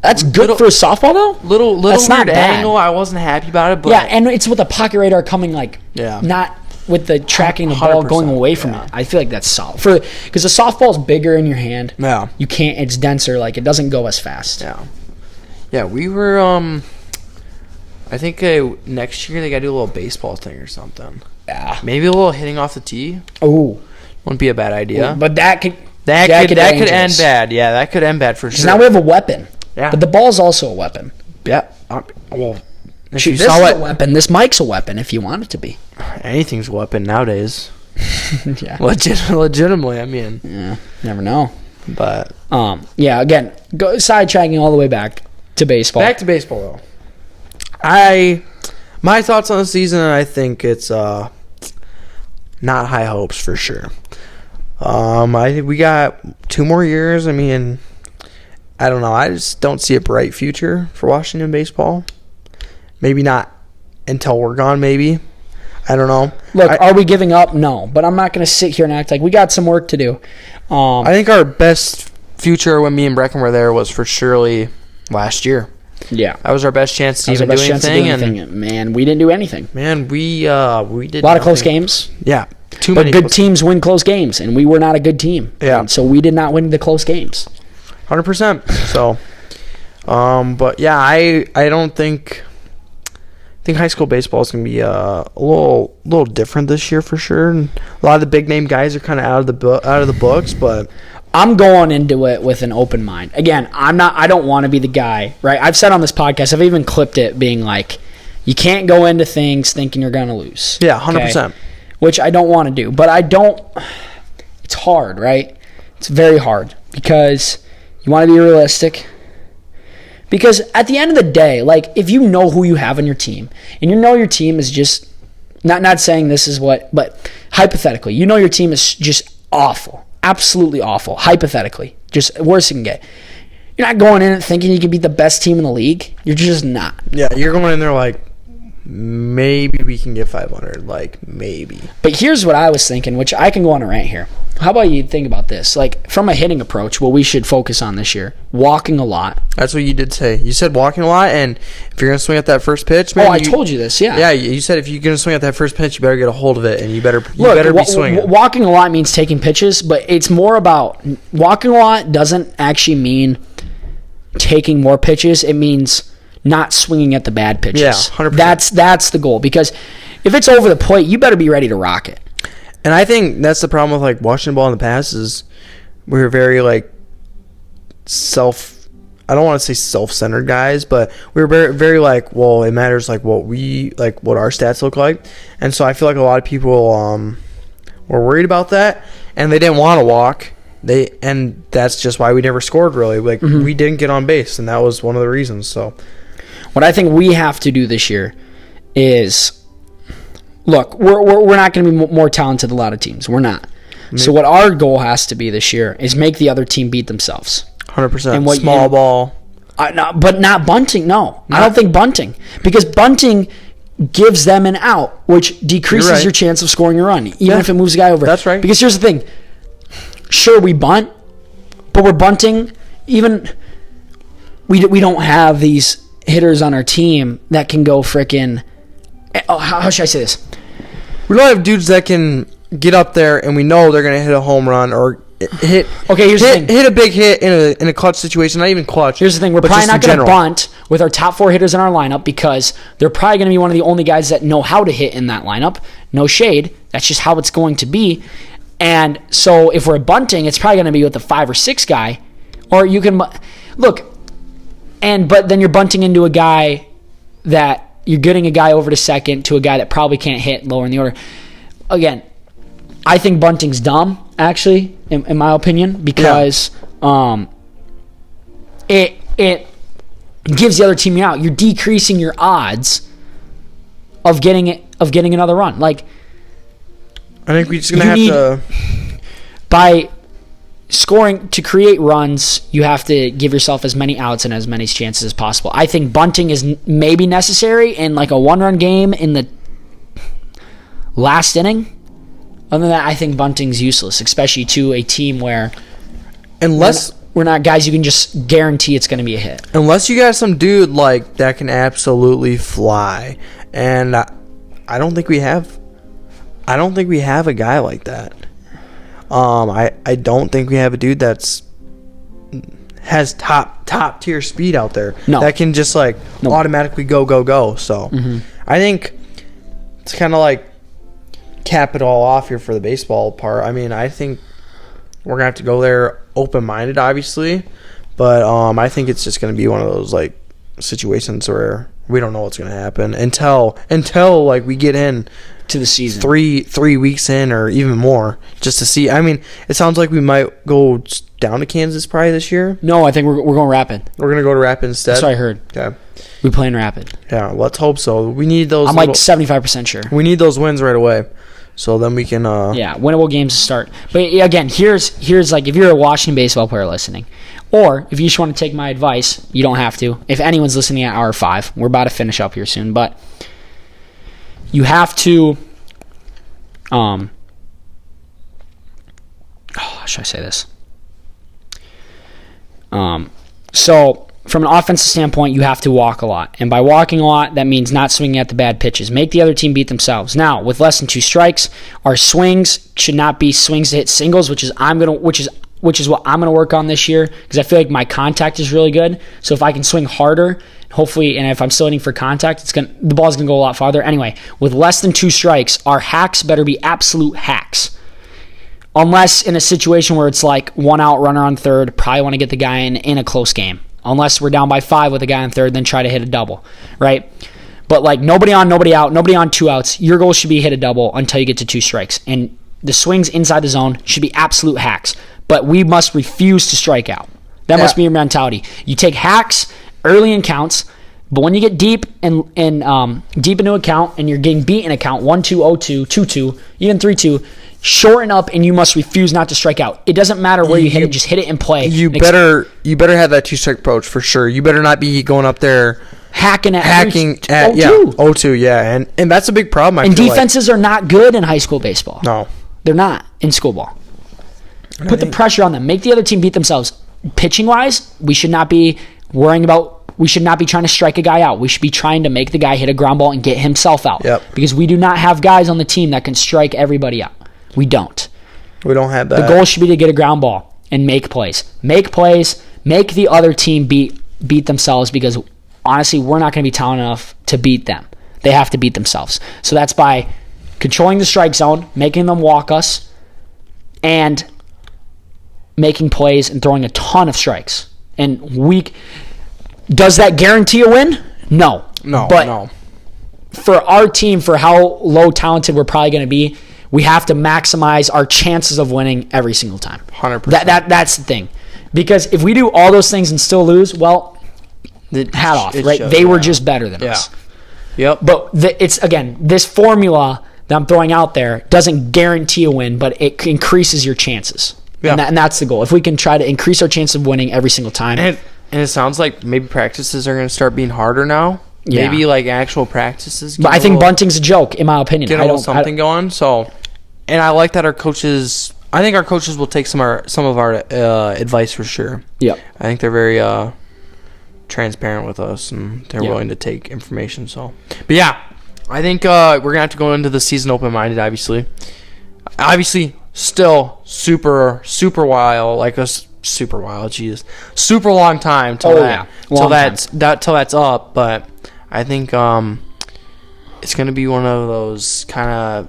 That's good for a softball, though? Little weird angle. I wasn't happy about it. But yeah, and it's with a pocket radar coming, like, not with the tracking the ball going away from it. I feel like that's solid because the softball's bigger in your hand. Yeah, you can't. It's denser. Like it doesn't go as fast. Yeah. We were. I think next year they got to do a little baseball thing or something. Yeah, maybe a little hitting off the tee. Oh, wouldn't be a bad idea. But that could end bad. Yeah, that could end bad for sure. Now we have a weapon. Yeah, but the ball's also a weapon. Yeah. Well, this is a weapon. This mic's a weapon if you want it to be. Anything's a weapon nowadays. Yeah. Legitimately, I mean. Yeah. Never know. But yeah, again, go sidetracking all the way back to baseball. Back to baseball though. My thoughts on the season, I think it's not high hopes for sure. I think we got 2 more years. I mean, I don't know. I just don't see a bright future for Washington baseball. Maybe not until we're gone, maybe. I don't know. Look, are we giving up? No. But I'm not going to sit here and act like we got some work to do. I think our best future when me and Brecken were there was for surely last year. Yeah. That was our best chance to even do anything. And man, we didn't do anything. Man, we did a lot of close games. Yeah. But good teams win close games, and we were not a good team. Yeah. And so we did not win the close games. 100%. So, but yeah, I don't think high school baseball is going to be a little different this year for sure. And a lot of the big name guys are kind of out of the books, but I'm going into it with an open mind. Again, I don't want to be the guy, right? I've said on this podcast, I've even clipped it being like, you can't go into things thinking you're going to lose. Yeah, 100%. Okay? Which I don't want to do. But it's hard, right? It's very hard because you want to be realistic. Because at the end of the day, like, if you know who you have on your team, and you know your team is just, not saying this is what, but hypothetically, you know your team is just awful. Absolutely awful. Hypothetically. Just worse you can get. You're not going in and thinking you can be the best team in the league. You're just not. Yeah, you're going in there like, maybe we can get 500. Like, maybe. But here's what I was thinking, which I can go on a rant here. How about you think about this? Like, from a hitting approach, what we should focus on this year, walking a lot. That's what you did say. You said walking a lot, and if you're going to swing at that first pitch, man. I told you this, yeah. Yeah, you said if you're going to swing at that first pitch, you better get a hold of it, and you better be swinging. Walking a lot means taking pitches, but it's more about walking a lot doesn't actually mean taking more pitches. It means not swinging at the bad pitches. Yeah, 100%. That's the goal, because if it's over the plate, you better be ready to rock it. And I think that's the problem with like Washington ball in the past is we were very like I don't want to say self-centered guys, but we were very, very like, well, it matters like what our stats look like. And so I feel like a lot of people were worried about that, and they didn't want to walk. And that's just why we never scored really. Like we didn't get on base, and that was one of the reasons. So what I think we have to do this year is, look, we're not going to be more talented than a lot of teams. We're not. So what our goal has to be this year is make the other team beat themselves. 100%. And small ball. But not bunting. No. I don't think bunting. Because bunting gives them an out, which decreases your chance of scoring a run, even if it moves a guy over. That's right. Because here's the thing. Sure, we bunt, but we're bunting. Even we don't have these hitters on our team that can go frickin'. Oh, how should I say this? We don't have dudes that can get up there and we know they're going to hit a home run or hit a big hit in a clutch situation. Not even clutch. Here's the thing. We're probably not going to bunt with our top 4 hitters in our lineup because they're probably going to be one of the only guys that know how to hit in that lineup. No shade. That's just how it's going to be. And so if we're bunting, it's probably going to be with the 5 or 6 guy. Or you can look, but then you're bunting into a guy that you're getting a guy over to second to a guy that probably can't hit lower in the order. Again, I think bunting's dumb, actually, in my opinion, because it gives the other team out. You're decreasing your odds of getting another run. Like, I think we're just gonna have to, by scoring to create runs, you have to give yourself as many outs and as many chances as possible. I think bunting is maybe necessary in like a 1-run game in the last inning. Other than that, I think bunting's useless, especially to a team where we're not guys you can just guarantee it's going to be a hit. Unless you got some dude like that can absolutely fly, and I don't think we have I don't think we have a guy like that. I don't think we have a dude has top tier speed out there. No. That can just like automatically go. So I think it's kind of like cap it all off here for the baseball part. I mean, I think we're gonna have to go there open-minded, obviously, but I think it's just gonna be one of those like situations where we don't know what's gonna happen until like we get in to the season, 3 weeks in or even more, just to see. I mean, it sounds like we might go down to Kansas probably this year. No, I think we're going Rapid. We're gonna go to Rapid instead. That's what I heard. Okay, we play in Rapid. yeah, let's hope so. We need those. I'm like 75% sure. We need those wins right away, so then we can. Winnable games to start. But again, here's like if you're a Washington baseball player listening, or if you just want to take my advice, you don't have to. If anyone's listening at hour 5, we're about to finish up here soon, but you have to. How should I say this? So from an offensive standpoint, you have to walk a lot. And by walking a lot, that means not swinging at the bad pitches. Make the other team beat themselves. Now, with less than 2 strikes, our swings should not be swings to hit singles, which is what I'm gonna work on this year, because I feel like my contact is really good. So if I can swing harder, hopefully, and if I'm still hitting for contact, the ball's gonna go a lot farther. Anyway, with less than 2 strikes, our hacks better be absolute hacks. Unless in a situation where it's like 1 out, runner on third, probably want to get the guy in a close game. Unless we're down by 5 with a guy on third, then try to hit a double, right? But like nobody on, nobody out, nobody on 2 outs, your goal should be hit a double until you get to 2 strikes. And the swings inside the zone should be absolute hacks. But we must refuse to strike out. That must be your mentality. You take hacks early in counts, but when you get deep and deep into a count and you're getting beat in a count 1-2, 0-2, 2-2, even 3-2, shorten up and you must refuse not to strike out. It doesn't matter where you hit it, just hit it and play. You better have that 2-strike approach for sure. You better not be going up there hacking at 0-2, yeah, and that's a big problem. And defenses are not good in high school baseball. No, they're not in school ball. Put the pressure on them. Make the other team beat themselves. Pitching wise, we should not be worrying about. We should not be trying to strike a guy out. We should be trying to make the guy hit a ground ball and get himself out. Yep. Because we do not have guys on the team that can strike everybody out. We don't. We don't have that. The goal should be to get a ground ball and make plays. Make plays. Make the other team beat themselves, because honestly, we're not going to be talented enough to beat them. They have to beat themselves. So that's by controlling the strike zone, making them walk us, and making plays and throwing a ton of strikes. And does that guarantee a win? No. But for our team, for how low talented we're probably going to be, we have to maximize our chances of winning every single time. 100%. That's the thing. Because if we do all those things and still lose, well, hat off, right? They were just better than us. Yep. But it's, again, this formula that I'm throwing out there doesn't guarantee a win, but it increases your chances. Yeah. And that's the goal. If we can try to increase our chance of winning every single time. And it sounds like maybe practices are going to start being harder now. Yeah. Maybe like actual practices. But I think bunting's a joke, in my opinion. Get a little something going. So, and I like that our coaches. I think our coaches will take some of our advice for sure. Yeah. I think they're very transparent with us, and they're willing to take information. So, but yeah, I think we're gonna have to go into the season open-minded. Obviously, still super wild, like us. Super wild, Jesus, super long time till that's up. But I think it's gonna be one of those kind of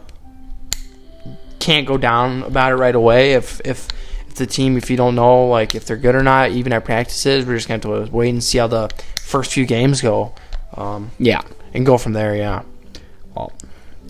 can't go down about it right away. If the team, if you don't know like if they're good or not, even at practices, we're just gonna have to wait and see how the first few games go. And go from there. Yeah. Well,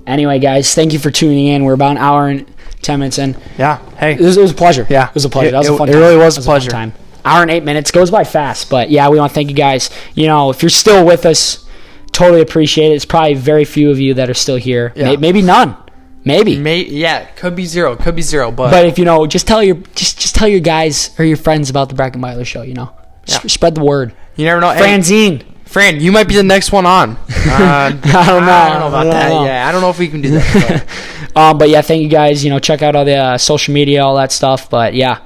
anyway, guys, thank you for tuning in. We're about an hour and 10 minutes in. Yeah. Hey. It was a pleasure. Yeah. It was a pleasure. That was a fun time. It really was a pleasure. Time. Hour and 8 minutes. Goes by fast. But, yeah, we want to thank you guys. You know, if you're still with us, totally appreciate it. It's probably very few of you that are still here. Yeah. Maybe none. Maybe. Yeah. Could be zero. But if, you know, just tell your guys or your friends about the Bracken Byler show, you know. Spread the word. You never know. Franzine. Fran, you might be the next one on. I don't know about that. Yeah, I don't know if we can do that. But yeah, thank you guys. You know, check out all the social media, all that stuff. But yeah,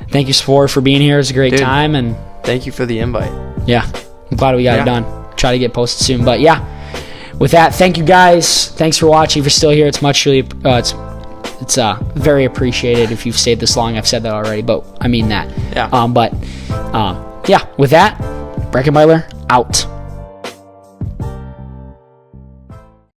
thank you for being here. It was a great time, and thank you for the invite. Yeah, I'm glad we got it done. Try to get posted soon. But yeah, with that, thank you guys. Thanks for watching. If you're still here, it's much really it's very appreciated if you've stayed this long. I've said that already, but I mean that. Yeah. With that, Breckenbeiler out.